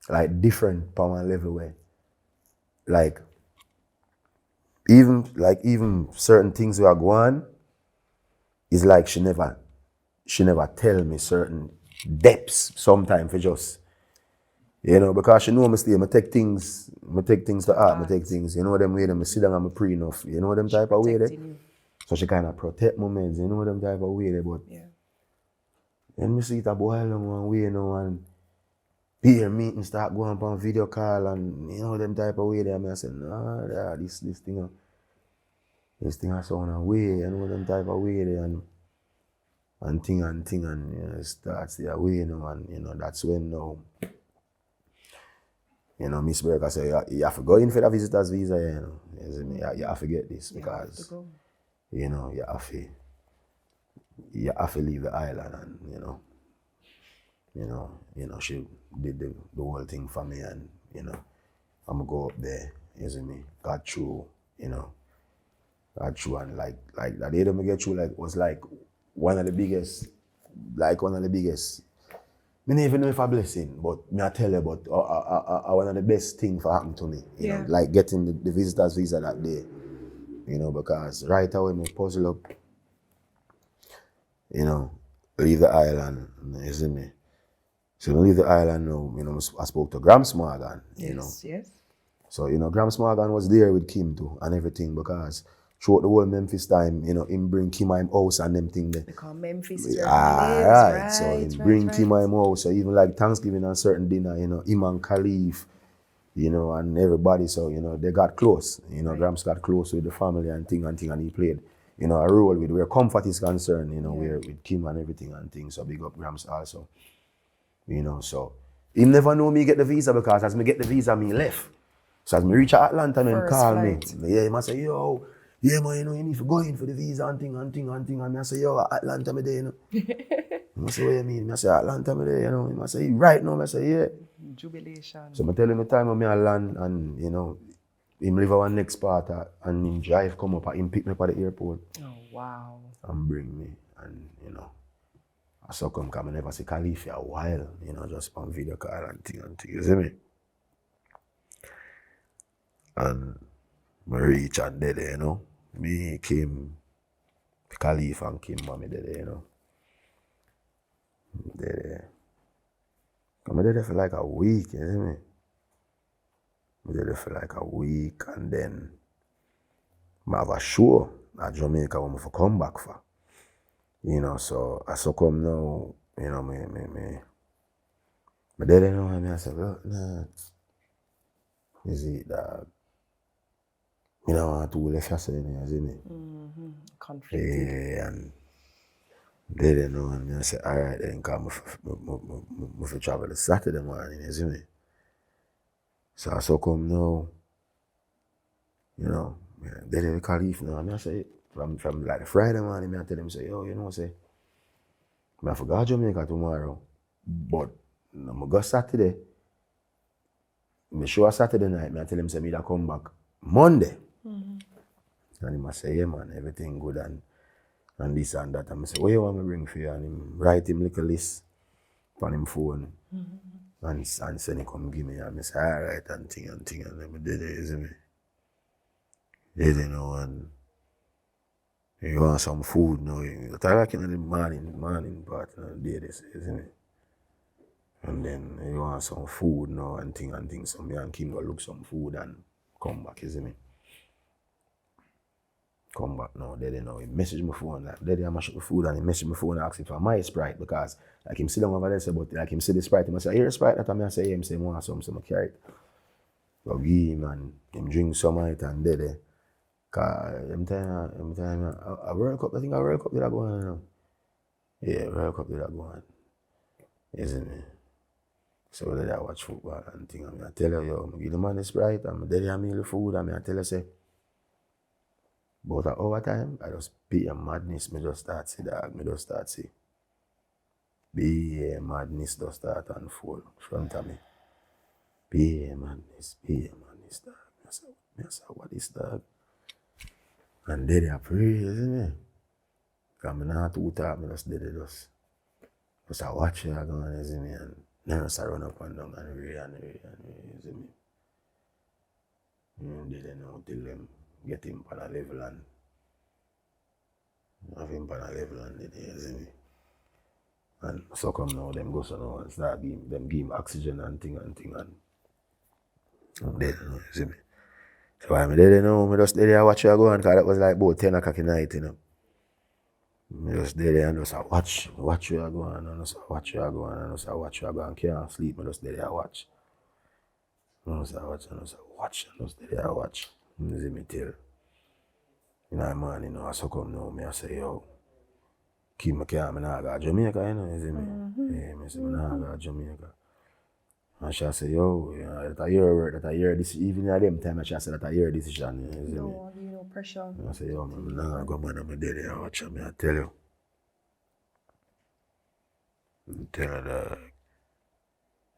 B: like different from one level way. Like even certain things we are going is like she never tell me certain depths sometimes for just because she know me stay, I take things to heart, I take things, them way them sit down and me pre enough, them type of way there. So she kind of protect moments, them type of way there, but then me see it a boil down one way, and peer meeting start going up on video call and them type of way there. I say, nah, this thing I sound away, them type of way there and thing and it starts the way, and that's when now Miss Berger say you have to go in for the visitor's visa, you have to get this because you have to leave the island and she did the whole thing for me and I'm gonna go up there, you see me, got through, and like that day that me get through was like one of the biggest. I don't even know if a blessing, but me I tell you, but one of the best things for happened to me, like getting the visitor's visa that day, because right away me puzzle up, leave the island, you see me. So I leave the island now, I spoke to Grams Morgan,
A: Yes.
B: So, Grams Morgan was there with Kim too and everything because throughout the whole Memphis time, him bring Kim in house and them thing there.
A: Because Memphis is
B: right. So him bring Kim in house. So even like Thanksgiving and certain dinner, him and Khalif, and everybody. So, they got close. Grams got close with the family and thing and he played, a role with where comfort is concerned, where with Kim and everything and things. So big up Grams also. So he never know me get the visa because as me get the visa, me left. So as me reach Atlanta and call flight. Me, he must say, yo, yeah man, you need to go in for the visa and thing. And I say, yo, Atlanta me there, I say, what you mean? I say, Atlanta me there, He must say, right now, I say, yeah.
A: Jubilation.
B: So I tell him the time when I land and, him live our next part and him drive come up and him pick me up at the airport.
A: Oh, wow.
B: And bring me and, I saw come I never see Khalif for a while, just on video call and thing, you see me? And I reach and there, me, Kim, Khalif and Kim, mommy there, There. I'm there for like a week, you see me? I'm there for like a week and then I have a show at Jamaica when I come back for. So I so come now, me there, and I said, well, nah, is it that I want to left you, you see me?
A: Conflicted.
B: And They didn't know, and I said, all right, then come if travel the Saturday morning, you see me? So I so come now, you know, they didn't call Eve now. And I say, from like Friday morning, I tell them, say, yo, you know, say, I forgot Jamaica tomorrow, but I'm go Saturday. Me show Saturday night, I tell him, say, me da come back Monday. And he must say, yeah, man, everything good and this and that. And I say, what you want me bring for you? And him write him little list on him phone. And send him come give me. And I say, all right, and thing. And then I did it, you see me? Did you know, and you want some food now. I like in the morning part of the day, this, you see me? And then you want some food now and thing. So me and Kim go look some food and come back, you see me? Come back now, Daddy now. He message my phone like, Daddy, I mash up the food, and he message my phone and ask for my Sprite because like him sit down over there say, but like him see the Sprite, he must say, here Sprite that I say, yeah, him say, I want some, so I carry it. So give him and him drink some of it and Daddy. Cause I'm telling him, a World Cup, I think a World Cup did that go on now. Yeah, World Cup did that go on. Isn't it? So Daddy I watch football and thing, and I tell her, yo, I give the man the Sprite, and my Daddy I meal the food, and I tell her, say, but at our time, I just be a madness, me just start see dog, me just start see. Be a madness just start unfold in front of me. Be a madness, dog. Me say, what is dog? And then they pray, isn't it? Because I'm not too talk, me just did it just I watch it going, isn't it? And then I run up and down and read, isn't it? And they didn't know till them get him on a level and have him on a level and then you see me. And so come now, them go so now and start give him oxygen and thing and they don't know, you see me. So I they didn't know, me just stay there watch you go on because that was like about 10 o'clock at night, you know. Me just stay there and just watch you go on and just watch you go on and just watch you go and can't sleep, me just stay there watch. I just watch and just watch and just stay there watch. You see me till. You know, man, you know, I so come now, me I say, yo, keep my car, I not go to Jamaica, you know, you see me? Yeah, I say, I not go to Jamaica. And she say, yo, you know, that I hear this, even at them time, she say that I hear decision, you see me?
A: No, you know, pressure.
B: And I say, yo, man, I'm not going to go, man, I'm dead there, watch me, I tell you. I tell her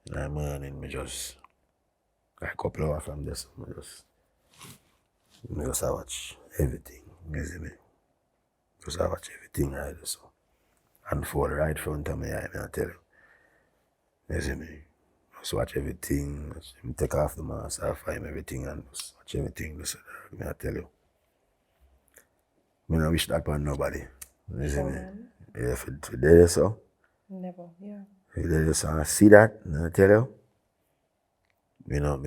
B: that, that morning, me just, like a couple hours from this, me just watch everything, you see me? Just watch everything right so. Unfold right in front of me, I tell you. You see me? Just watch everything, take off the mask, I find everything and just watch everything. Just, I tell you. I don't wish that upon nobody. You see me? Yeah, if you there so.
A: Never, yeah.
B: If you there so and see that, I tell you. Me know.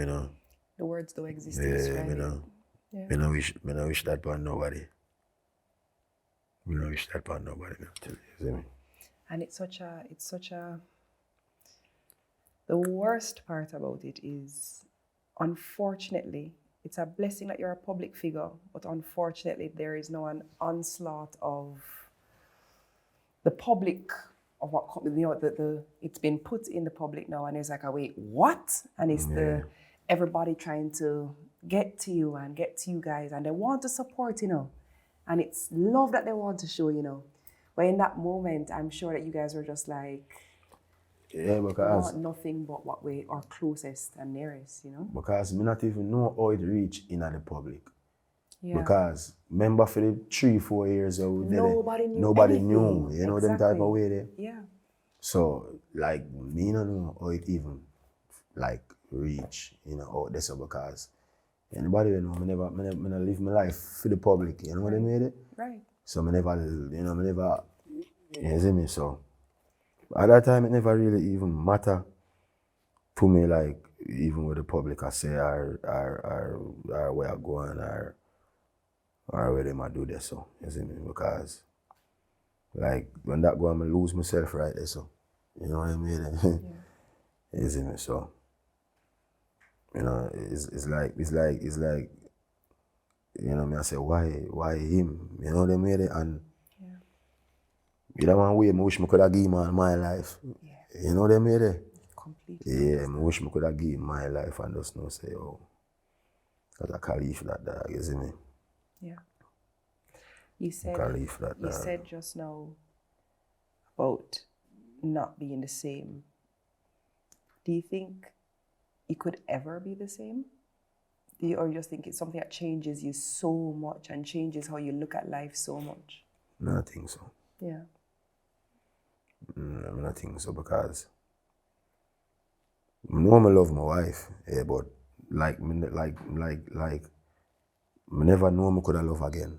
A: The words don't exist
B: Yeah,
A: to describe
B: me
A: it.
B: know.
A: Yeah.
B: Me no wish that upon nobody. Me no wish that upon nobody, I tell you. You see me?
A: And it's such a the worst part about it is, unfortunately, it's a blessing that you're a public figure, but unfortunately there is now an onslaught of the public of what, you know, the it's been put in the public now, and it's like, wait, what? And it's the everybody trying to get to you and get to you guys, and they want to support, you know, and it's love that they want to show, you know. But in that moment, I'm sure that you guys were just like,
B: Yeah, because
A: want nothing but what we are closest and nearest, you know.
B: because me not even know how it reach in the public.
A: Yeah.
B: Because remember for the 3-4 years ago,
A: Nobody knew
B: nobody
A: anything.
B: knew, you know, them type of way there.
A: Yeah.
B: So like me don't know how it even like reach, you know, out there so because anybody you know, me never live my life for the public, you know what I mean?
A: Right.
B: So me never you see me, so at that time it never really even matter to me, like even with the public I say or where I go on or where they might do this, so you see me, because like when that go on I lose myself right there, so you know what I mean? Yeah. You see me, so you know it's like you know me I say why him, you know what I mean? And You know one way I wish I could have given man my life.
A: Yeah.
B: You know them way there?
A: Completely.
B: Yeah, I wish I could have given my life and just know say, oh, that's a caliph that dog, you see me?
A: Yeah. You
B: Caliph that dog.
A: said just now about not being the same. Do you think you could ever be the same? Or you just think it's something that changes you so much and changes how you look at life so much?
B: No, I think so.
A: Yeah.
B: I don't think so because I know I love my wife, yeah, but like me never know I could have love again.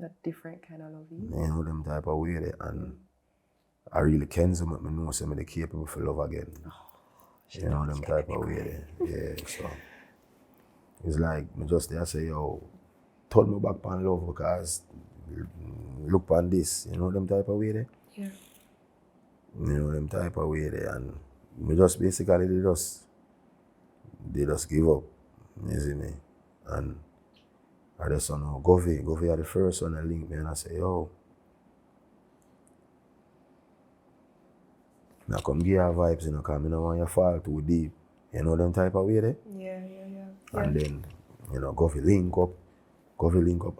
A: That different kind of love you.
B: You know them type of way there, and I really can so much me know say me capable for love again. You know them type of way there. Yeah, so it's like me just there say, yo, turn me back on love because look on this, you know them type of way there.
A: Yeah.
B: You know them type of way there, and me just basically they just give up. You see me? And I just know Govey are the first one that link me and I say, yo, now come give her vibes, you know, because I don't want you to fall too deep. You know them type of way there?
A: Yeah.
B: And then, you know, Govey link up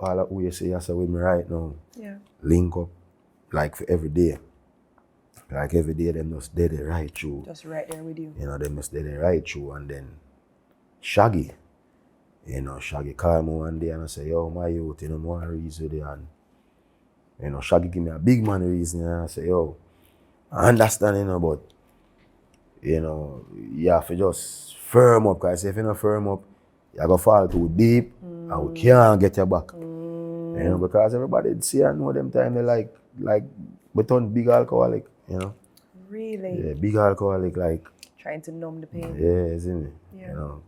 B: all of who you say with me right now.
A: Yeah.
B: Link up like for every day. Like every day them just dead it right through.
A: Just right there with you.
B: You know, them just dead it right through, and then Shaggy. You know, Shaggy called me one day and I say, yo, my youth, you know, I want to reason with you. And, you know, Shaggy give me a big man reason and I say, yo, I understand, you know, but, you know, you have to just firm up, because if you don't firm up, you're going to fall too deep and we can't get you back. You know, because everybody see and know them time they like we turn big alcoholic, you know.
A: Really?
B: Yeah, big alcoholic, like.
A: Trying to numb the pain.
B: Yeah, see me?
A: Yeah.
B: You know.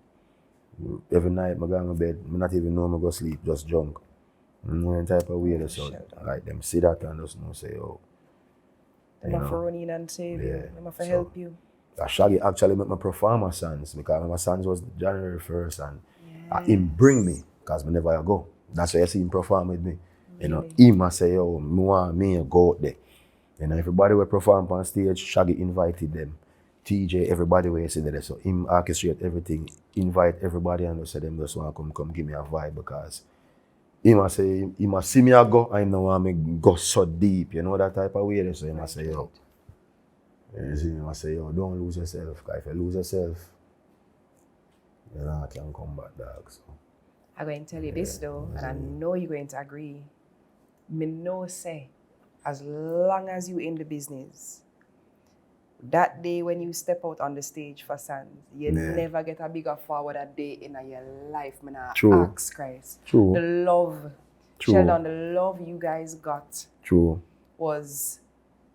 B: Every night I go to bed, I not even know I go sleep, just drunk. You know, that type of way. So, like them see that and just know say, oh.
A: Them have to run in and save you. Them have to help you.
B: Shaggy actually make me perform my sons because my sons was January 1st and him bring me because I never go. That's why I see him perform with me. You know, him I say, yo, me want me to go out there. You know, everybody will perform on stage, Shaggy invited them. TJ, everybody will see there. So him orchestrate everything, invite everybody and say them just want to come give me a vibe because he must say, he must see me a go and him want me go so deep, you know that type of way. So he must say, yo. You see, he must say, yo, don't lose yourself. Because if you lose yourself, you know, I can't come back, dog. So.
A: I'm going to tell you this though, and I know you're going to agree. Me know say, as long as you in the business, that day when you step out on the stage for Sons, you never get a bigger forward a day in your life, man. Ask Christ.
B: True.
A: The love, Sheldon, the love you guys got was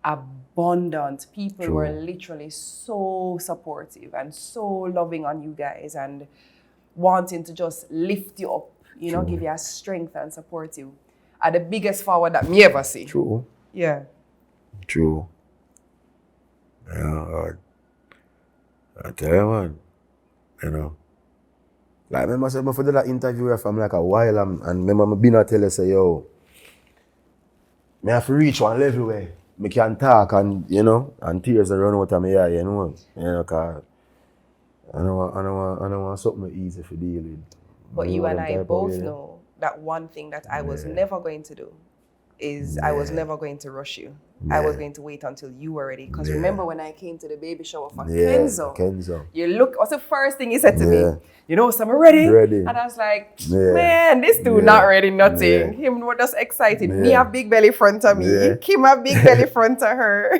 A: abundant. People were literally so supportive and so loving on you guys and wanting to just lift you up, you know, give you a strength and support you. Are the biggest forward that me ever see.
B: True.
A: Yeah.
B: True. Yeah, I tell you, man, you know. Like, remember, I said, I did that interview from like a while, and remember, I been tell you, say, yo, I have to reach one level where I can talk, and, you know, and tears run out of my eye, you know, because I don't want something easy to deal with.
A: But you and I both know that one thing that I was never going to do is I was never going to rush you. I was going to wait until you were ready. Because remember when I came to the baby shower for Kenzo, you look, what's the first thing he said to me? You know, so I'm ready. And I was like, man, this dude not ready, nothing. Him was just excited. Me have big belly front of me. Kim have big belly front of her.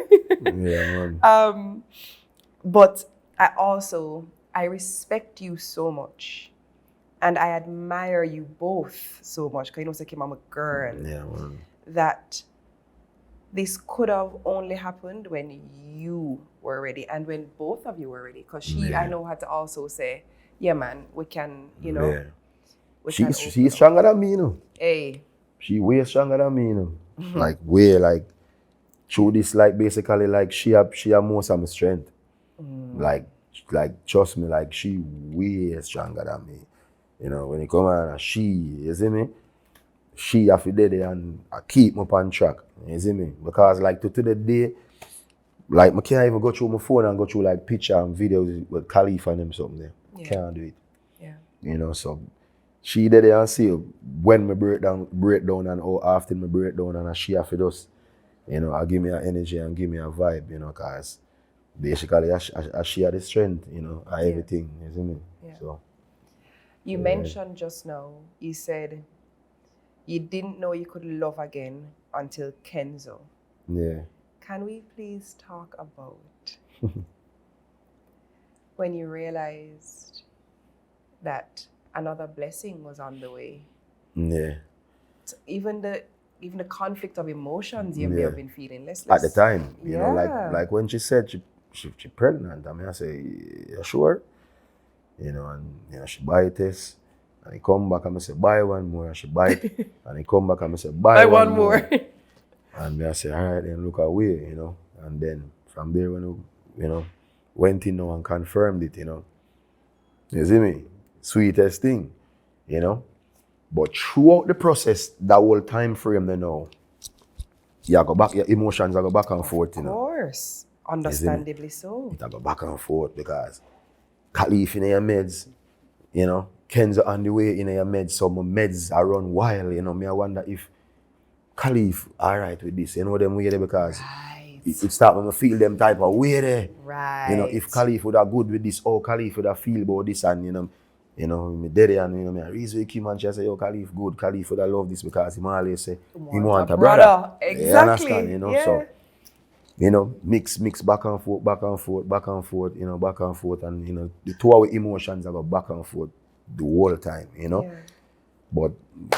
A: But I respect you so much. And I admire you both so much. Because you know, say, Kim, I'm a girl. That this could have only happened when you were ready and when both of you were ready. Because I know, had to also say, yeah, man, we can, you know.
B: She's stronger than me, you know.
A: Hey.
B: She way stronger than me, you know. Like, way, like, through this, like, basically, like, she have most of my strength. Like, trust me, like, she way stronger than me. You know, when it come on, you see me? she have to there and keep me up on track. You see me? Because like to the day, like I can't even go through my phone and go through like picture and videos with Khalif and them something there.
A: Yeah.
B: Can't do it.
A: Yeah.
B: You know, so she did it and see when me break down and how often me break down and she have to just, you know, I give me an energy and give me a vibe, you know, cause basically I share the strength, you know, everything, you see me?
A: Yeah.
B: So
A: You mentioned just now, you said you didn't know you could love again until Kenzo.
B: yeah.
A: Can we please talk about when you realized that another blessing was on the way?
B: Yeah.
A: So even the conflict of emotions you may have been feeling.
B: At the time, you know,
A: Yeah.
B: like when she said she pregnant, I mean, I say, you sure? You know, and you know, she buy this, and he come back and I say, buy one more, and she buy it, and he come back and I say, buy one more. And me I say, all right, then look away, you know. And then from there, when you know, went in now and confirmed it, you know. You see me? Sweetest thing, you know. But throughout the process, that whole time frame, you know, you go back, your emotions are go back and forth, you know.
A: Of course. Understandably so.
B: It go back and forth because Khalif in your meds, you know, Kenzo on the way in your meds, so my meds are run wild, you know. Me I wonder if Khalif alright with this, you know them way there because it start when I feel them type of way there.
A: Right.
B: You know, if Khalif would have good with this, or Khalif would have feel about this and you know, me dead and you know, me I reason with him and she say, yo, Khalif good, Khalif would have love this because he always say he want a brother.
A: Exactly.
B: You understand, you know, so you know, mix back and forth, you know, back and forth, and you know, the two our emotions are go back and forth the whole time, you know.
A: Yeah.
B: But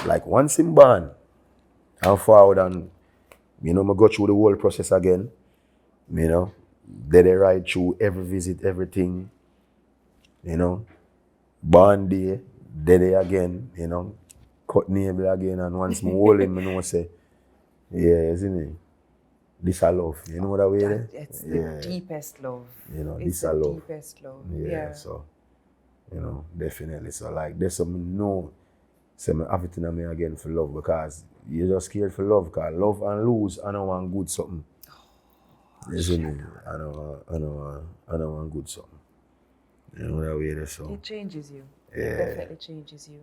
B: like once him born and forward and you know, I go through the whole process again, you know, did I ride through every visit, everything, you know, born day, did I again, you know, cut nail again, and once more hold him, I know say, yeah, you see me. This I love, you know what I mean?
A: It's the deepest love.
B: You know,
A: it's
B: this I love.
A: Deepest love.
B: Yeah, so, you know, definitely. So like there's some no say me have it in me again for love because you're just scared for love, because love and lose, I don't want good something. You see me? I don't want good something. You know what I mean? So
A: it changes you.
B: Yeah.
A: It definitely changes you.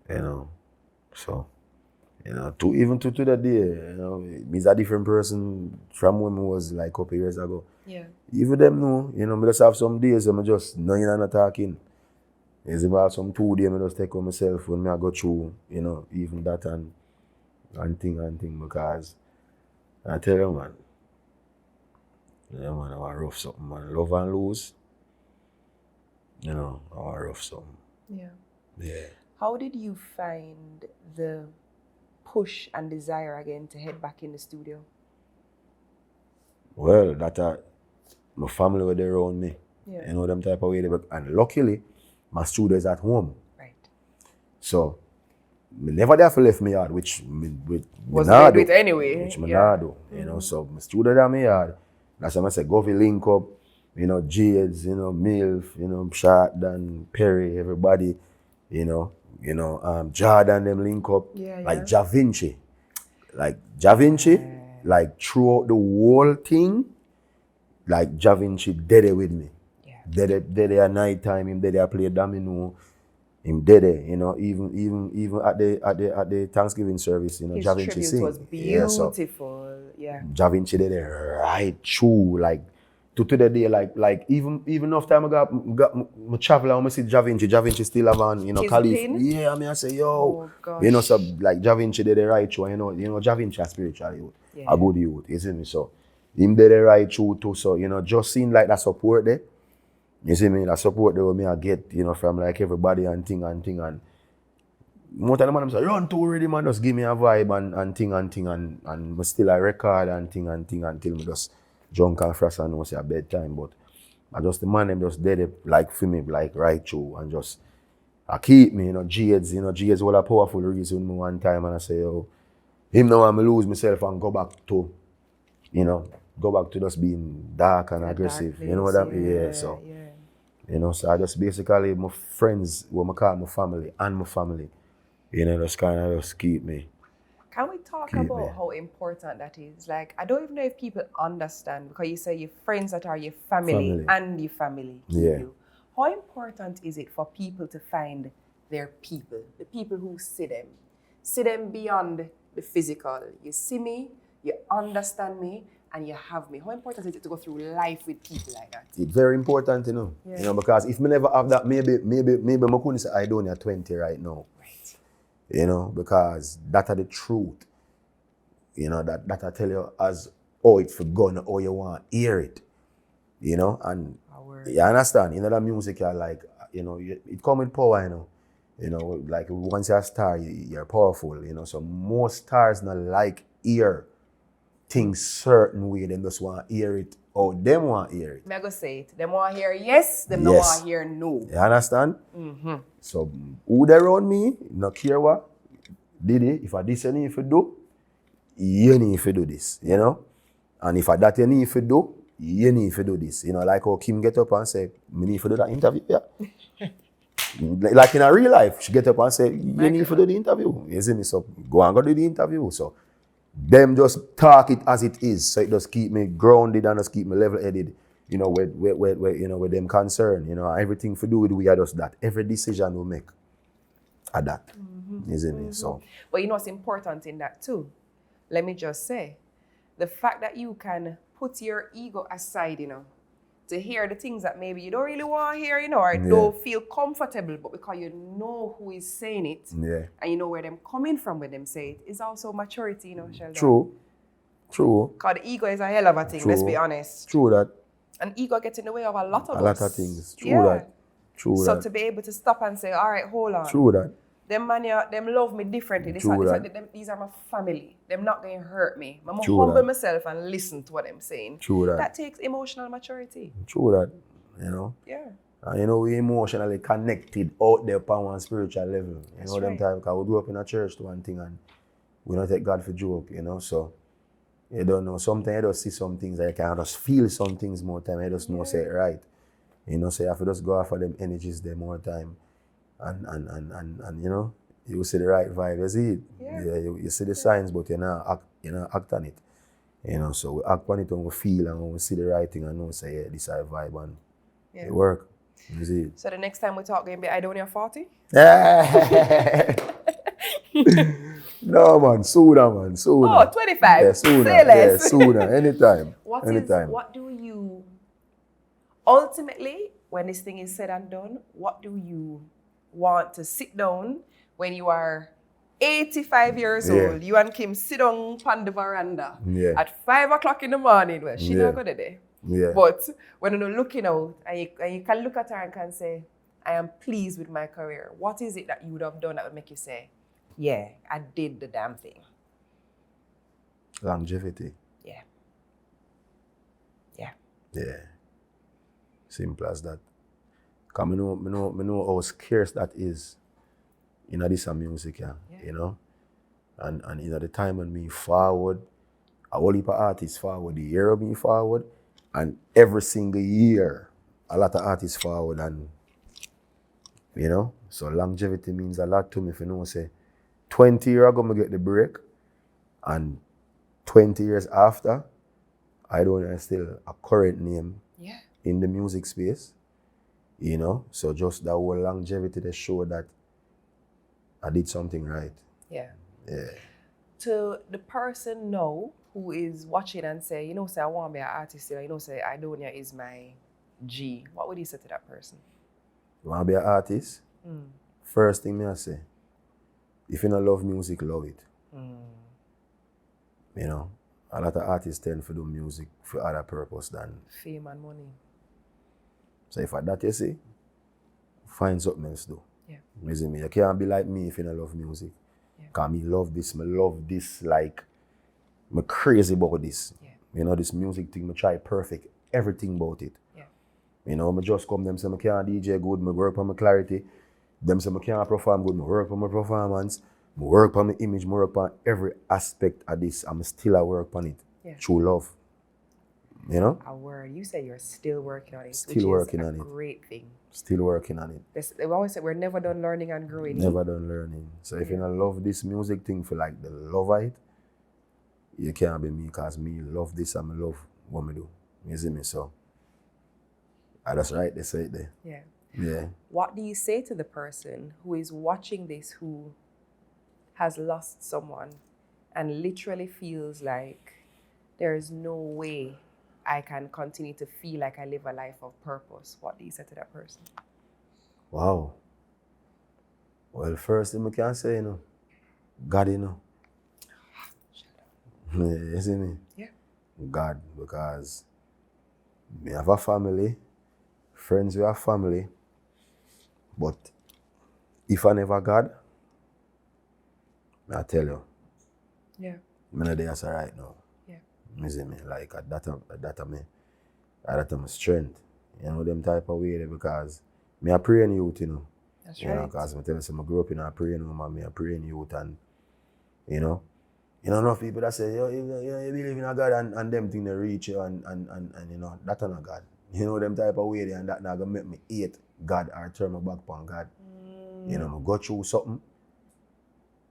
B: You know. So you know, to the day, you know, me's a different person from when I was like a couple years ago.
A: Yeah.
B: Even them know, you know, I just have some days I'm just knowing and not talking. It's about some 2 days I just take on myself when I go through, you know, even that and thing because I tell you man, yeah man, I want rough something man. Love and lose. You know, I want rough something.
A: Yeah.
B: Yeah.
A: How did you find the push and desire again to head back in the studio?
B: Well, that my family were there around me.
A: Yeah.
B: You know them type of way. And luckily, my studio is at home.
A: Right.
B: So, me never there for left me yard, which me
A: Was
B: not
A: good
B: do.
A: anyway.
B: Which me not do. You know, so my studio there me yard. That's why I say go for link up. You know, Jades, you know, Milf, you know, Sheldon, Perry, everybody, you know, Jordan them link up.
A: Yeah,
B: like Ja Vinci. Like Ja Vinci, like throughout the whole thing, like Ja Vinci did it with me.
A: Yeah.
B: Did it at night time, him did it I play domino, him did it, you know, even at the Thanksgiving service, you know,
A: His
B: Ja Vinci
A: tribute
B: sing.
A: was beautiful. Yeah.
B: Ja Vinci did it right through, like to the day, like even enough time I got my travel and I see Ja Vinci still have on, you know,
A: His
B: Khalif.
A: pin?
B: Yeah, I mean I say, yo,
A: Oh, gosh.
B: you know, so like Ja Vinci did it right through, you know, Ja Vinci a spiritual youth, a good youth, you see me? So him did it right through too, so you know, just seeing like that support there. You see me, that support there me I get, you know, from like everybody and thing and most of the man say, run to already man, just give me a vibe and thing and me still a record and thing until me just drunk and fresh and know say a bedtime. But I just the man them just did it like for me, like right through and just I keep me, you know, Jades was a powerful reason me one time and I say, yo, him now I'm lose myself and go back to, you know, just being dark and aggressive.
A: Dark
B: You know what I mean? Yeah, so you know, so I just basically my friends, what I call my family and my family, you know, just kind of just keep me,
A: talk
B: Keep
A: about
B: me.
A: how important that is, like, I don't even know if people understand, because you say your friends that are your family. And your family keep you. How important is it for people to find their people, the people who see them beyond the physical? You see me, you understand me, and you have me. How important is it to go through life with people like that?
B: It's very important, you know.
A: Yeah.
B: You know, because if me never have that, maybe I couldn't say Aidonia 20 right now.
A: Right.
B: You know, because that are the truth. You know, that I tell you as how it's for gone, how you want to hear it. You know, and you understand, you know, that music are like, you know, it come with power, you know. You know, like once you're a star, you're powerful, you know. So most stars not like hear things certain way, they just want to hear it how them want to hear it.
A: Me go say it. Them want to hear yes, them don't want to hear no.
B: You understand? So who they around me, no care what, did it, if I this you need to do, you need to do this, you know? And if I that you need to do, you need to do this. You know, like how Kim get up and say, me need to do that interview, yeah. Like in a real life, she get up and say, you need to do the interview. You see me? So go and go do the interview. So them just talk it as it is. So it just keep me grounded and just keep me level-headed, you know, where you know, with them concerned. You know, everything to do with we are just that. Every decision we make are that. You see me? So
A: But you know what's important in that too? Let me just say, the fact that you can put your ego aside, you know, to hear the things that maybe you don't really want to hear, you know, or don't feel comfortable, but because you know who is saying it, and you know where them coming from when them say it, is also maturity, you know, Sheldon.
B: True.
A: Because the ego is a hell of a thing, let's be honest.
B: True that.
A: And ego gets in the way of a lot of us.
B: A lot of things. True that.
A: So to be able to stop and say, all right, hold on.
B: True that.
A: Them man, them love me differently. These are my family. Them not going to hurt me. I'm going to humble myself and listen to what I'm saying.
B: True that.
A: That takes emotional maturity.
B: True that. You know?
A: Yeah.
B: And you know, we emotionally connected out there upon one spiritual level. You know, them time, because we grew up in a church to one thing and we don't take God for joke, you know. So you don't know. Sometimes you just see some things that you can just feel some things more time. You just know say it right. You know, so you have to just go after them energies there more time. And you know, you see the right vibe, you see it. Yeah, you see the signs, but you know act on it. You know, so we act on it when we feel and when we see the right thing and know say, yeah, this is a vibe and it work. You see it.
A: So the next time we talk going to be Aidonia 40?
B: No man, sooner man, sooner.
A: Oh, 25?
B: Yeah, sooner.
A: Say less.
B: Yeah, sooner, anytime.
A: What do you, ultimately, when this thing is said and done, what do you want to sit down when you are 85 years old? You and Kim sit down on the veranda at 5 o'clock in the morning. Well, she not good at it.
B: Yeah.
A: But when you're looking out and you can look at her and can say, I am pleased with my career. What is it that you would have done that would make you say, yeah, I did the damn thing?
B: Longevity.
A: Yeah.
B: Simple as that. Because I know how scarce that is in this music, you know. And you know, the time when me forward, a whole heap of artists forward, the year of me forward, and every single year, a lot of artists forward, and you know, so longevity means a lot to me. If you know, say 20 years ago, I get the break, and 20 years after, I don't know, still a current name in the music space, you know. So just that whole longevity, they show that I did something right. Yeah.
A: To the person now who is watching and say, you know, say I want to be an artist, you know, say Aidonia is my G, what would you say to that person?
B: You want to be an artist? First thing I say, if you don't love music, love it. You know, a lot of artists tend to do music for other purpose than
A: fame and money.
B: So if I that you see, find something else to do. You see me? You can't be like me if you don't love music. Because me love this, like, I'm crazy about this. You know, this music thing, I try perfect everything about it. You know, I just come, them say I can't DJ good, I work on my clarity. Them say I can't perform good, I work on my performance. I work on my image, I work on every aspect of this. I'm still at work on it. True love. You know?
A: A word. You say you're still working on it.
B: Still working on it.
A: Great thing.
B: Still working on it.
A: They always say we're never done learning and growing.
B: Never done learning. So if you don't love this music thing for like the love of it, you can't be me because me love this and me love what me do. You see me? So that's right, they say it there.
A: Yeah.
B: Yeah.
A: What do you say to the person who is watching this, who has lost someone and literally feels like there is no way I can continue to feel like I live a life of purpose? What do you say to that person?
B: Wow. Well, first thing I can say, God, Yeah, you see me?
A: Yeah.
B: God, because we have a family, friends we have family, but if I never God, I tell you,
A: Yeah.
B: I'm not there as a right now.
A: Yeah.
B: You see me? Like that my strength. Them type of way there because me a praying youth,
A: That's
B: right. Because I tell you, I grew up in a praying home, me a praying youth, and enough people that say, you believe in a God and them thing they reach you and that's not God. Them type of way there, and that not gonna make me hate God or turn my back on God. I go through something,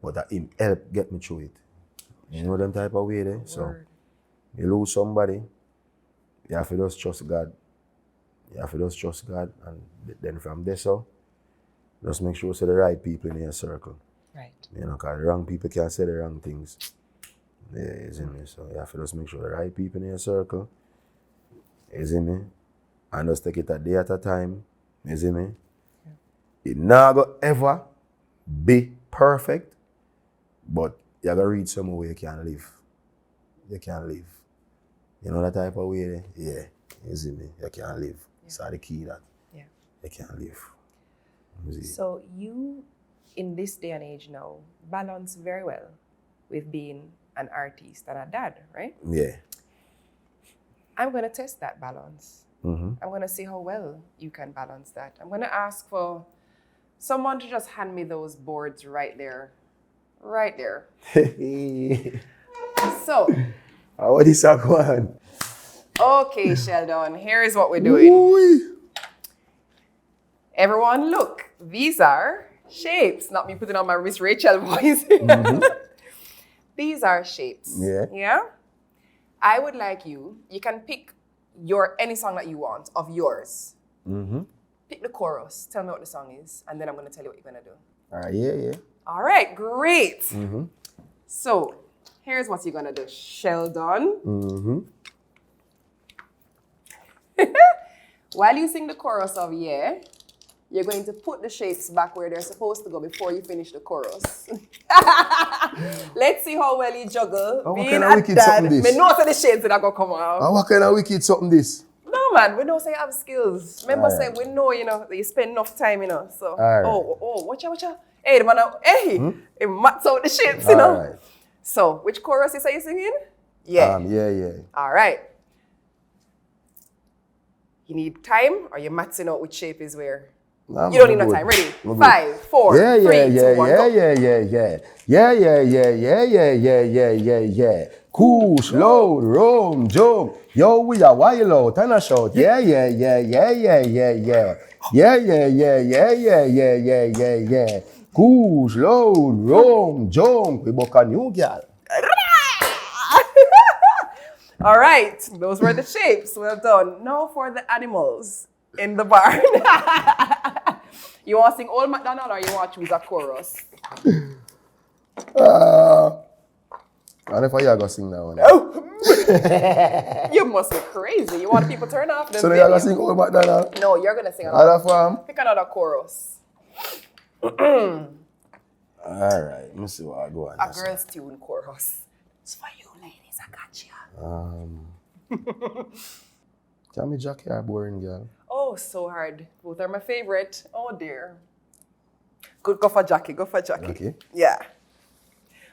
B: but that him help get me through it. Them type of way there. So you lose somebody, you have to just trust God. And then from there, so just make sure you say the right people in your circle.
A: Right.
B: Because the wrong people can't say the wrong things. Yeah, you see me? So you have to just make sure the right people in your circle. You see me? And just take it a day at a time. You see me? Yeah. It not go ever be perfect, but you gotta reach somewhere where you can live. You can live. That type of way there? Yeah. You see me? You can live. It's the key that.
A: Yeah.
B: You can live.
A: So you, in this day and age now, balance very well with being an artist and a dad, right?
B: Yeah.
A: I'm going to test that balance.
B: Mm-hmm.
A: I'm going to see how well you can balance that. I'm going to ask for someone to just hand me those boards right there. Right there. So.
B: What is that one?
A: Okay, Sheldon, here is what we're doing. Ooh. Everyone, look. These are shapes. Not me putting on my Miss Rachel voice. Mm-hmm. These are shapes.
B: Yeah.
A: Yeah? I would like you can pick any song that you want of yours.
B: Mm-hmm.
A: Pick the chorus. Tell me what the song is. And then I'm going to tell you what you're going to do.
B: All right, yeah.
A: All right, great.
B: Mm-hmm.
A: So, here's what you're going to do. Sheldon.
B: Mm-hmm.
A: While you sing the chorus of Yeah, you're going to put the shapes back where they're supposed to go before you finish the chorus. Let's see how well you juggle.
B: What kind of wicked something this?
A: Me know the shapes that are going to come out.
B: What kind of wicked something this?
A: No, man, we don't say you have skills. Remember, say we know, that you spend enough time, So,
B: right.
A: Watch out. Hey, the man, he mats out the shapes,
B: Right.
A: So, which chorus are you singing? Yeah.
B: Yeah.
A: All right. You need time, or you're matsing out which shape is where?
B: Nah,
A: you don't need no time. Ready? 5, 4, 3, 2, 1, go.
B: Yeah. Cool, slow, roam, jump. Yo, we are wild out and a shout. Yeah. Cool, slow, roam, jump. We book a new girl.
A: All right, those were the shapes. Well done. Now for the animals in the barn. You want to sing Old MacDonald or you want to choose a chorus?
B: And if I going to sing that one.
A: Oh. You must be crazy. You want people to turn off the
B: So
A: video.
B: you're going to sing Old MacDonald?
A: No, you're going to sing another
B: farm?
A: Pick another chorus.
B: All right, let me see what I go on.
A: A girl's tune chorus. It's for you, ladies. I got you.
B: Tell me Jackie are boring, girl.
A: Oh, so hard. Both are my favorite. Oh, dear. Good, go for Jackie.
B: Okay.
A: Yeah.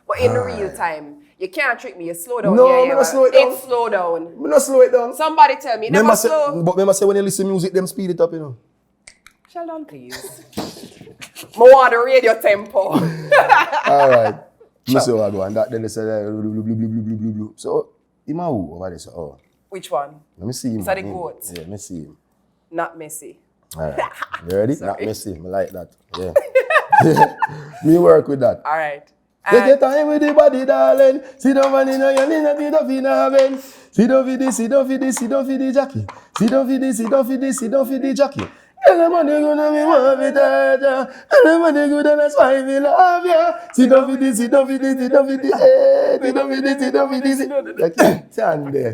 A: But in the real time, you can't trick me. You slow down.
B: No, I'm not slow it down.
A: It's slow down.
B: I'm not slow it down.
A: Somebody tell me. Never slow.
B: But remember say when you listen to music, them speed it up,
A: Sheldon, please. More want the radio tempo.
B: All right. Let me see what I go on. That then they say, blue. So, him and who over there? So,
A: Which one?
B: Let me see him.
A: Is that the goat?
B: Yeah, let me see him.
A: Not Messi.
B: All right. You ready? Not Messi. I like that. Yeah. Me work with that.
A: All right.
B: Take your time with the body, darling. Sit down and you know you're not in a bend. Sit down for this, sit down for this, sit down for the jockey. Sit down for this, sit down for this, sit down for the jockey. Tell them money good and me want me touch ya. Tell them money good and that's why me love ya. Sit down for this, sit down for this, sit down for this. Hey, sit down for this, sit down for this. Stand there.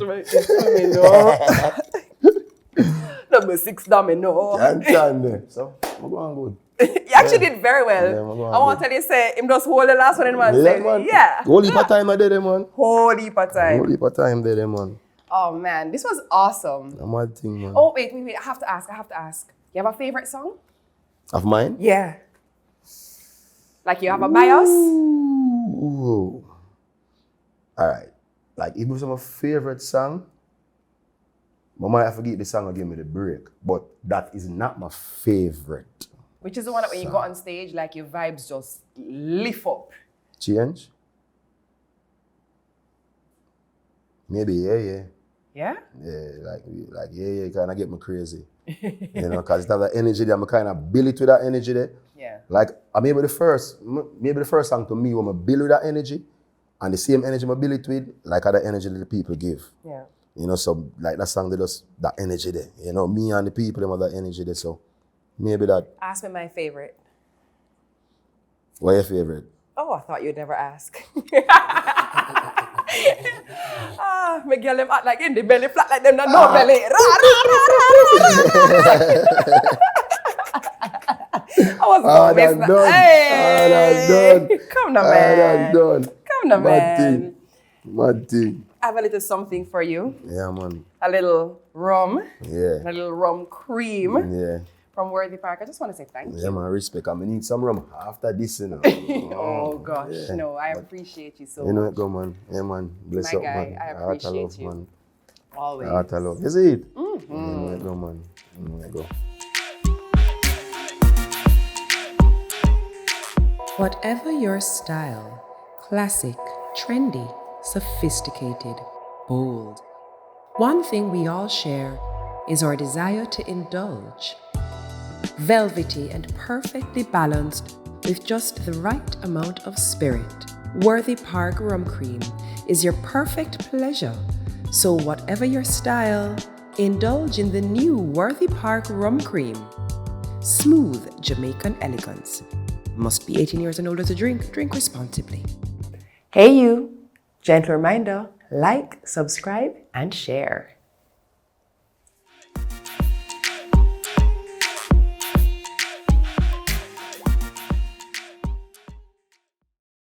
A: Number 6 domino.
B: Stand there. So, I'm going good.
A: You actually did very well.
B: Yeah,
A: I want to tell you, say, him just hold the last one in man.
B: Yeah,
A: Say,
B: man.
A: yeah.
B: Whole heap of time I did, man.
A: Whole heap of time.
B: Whole heap of time there, man.
A: Oh man, this was awesome.
B: A mad thing, man.
A: Oh wait, I have to ask. You have a favorite song?
B: Of mine?
A: Yeah. Like you have a bias?
B: Ooh. Alright. Like if it was my favorite song, I might have to give the song and give me the break. But that is not my favorite.
A: Which is the one that when you go on stage, like your vibes just lift up.
B: Change? Maybe yeah.
A: Yeah?
B: Yeah, like yeah, kind of get me crazy. You know, because it have that energy there. I'm kind of build it with that energy there.
A: Yeah.
B: Like, maybe the first song to me when I build with that energy, and the same energy I build it with, like other energy that the people give.
A: Yeah.
B: You know, so like that song, they just that energy there. You know, me and the people, them have that energy there. So maybe that.
A: Ask me my favorite.
B: What your favorite?
A: Oh, I thought you'd never ask. My girl, them act like in the belly, flat like them, no belly. I was going to
B: done.
A: Hey, come now, man.
B: Done.
A: Come now, man.
B: Mad thing.
A: I have a little something for you.
B: Yeah, man.
A: A little rum.
B: Yeah.
A: A little rum cream.
B: Yeah.
A: From Worthy Park. I just want to say thank you.
B: Yeah, man, respect. I need some rum after this, you know.
A: Oh, gosh.
B: Yeah.
A: No, I appreciate you so
B: You know
A: much.
B: it, go, man. Yeah, man. Bless
A: My
B: up,
A: guy,
B: man.
A: I
B: Heart of
A: appreciate
B: love,
A: you.
B: man.
A: Always.
B: Heart of love. You see it?
A: Mm-hmm.
B: You know it, go, man. You know it, go.
A: Whatever your style, classic, trendy, sophisticated, bold, one thing we all share is our desire to indulge. Velvety and perfectly balanced with just the right amount of spirit, Worthy Park Rum Cream is your perfect pleasure. So whatever your style, indulge in the new Worthy Park Rum Cream. Smooth Jamaican elegance. Must be 18 years and older to drink. Drink responsibly. Hey you! Gentle reminder, like, subscribe, and share.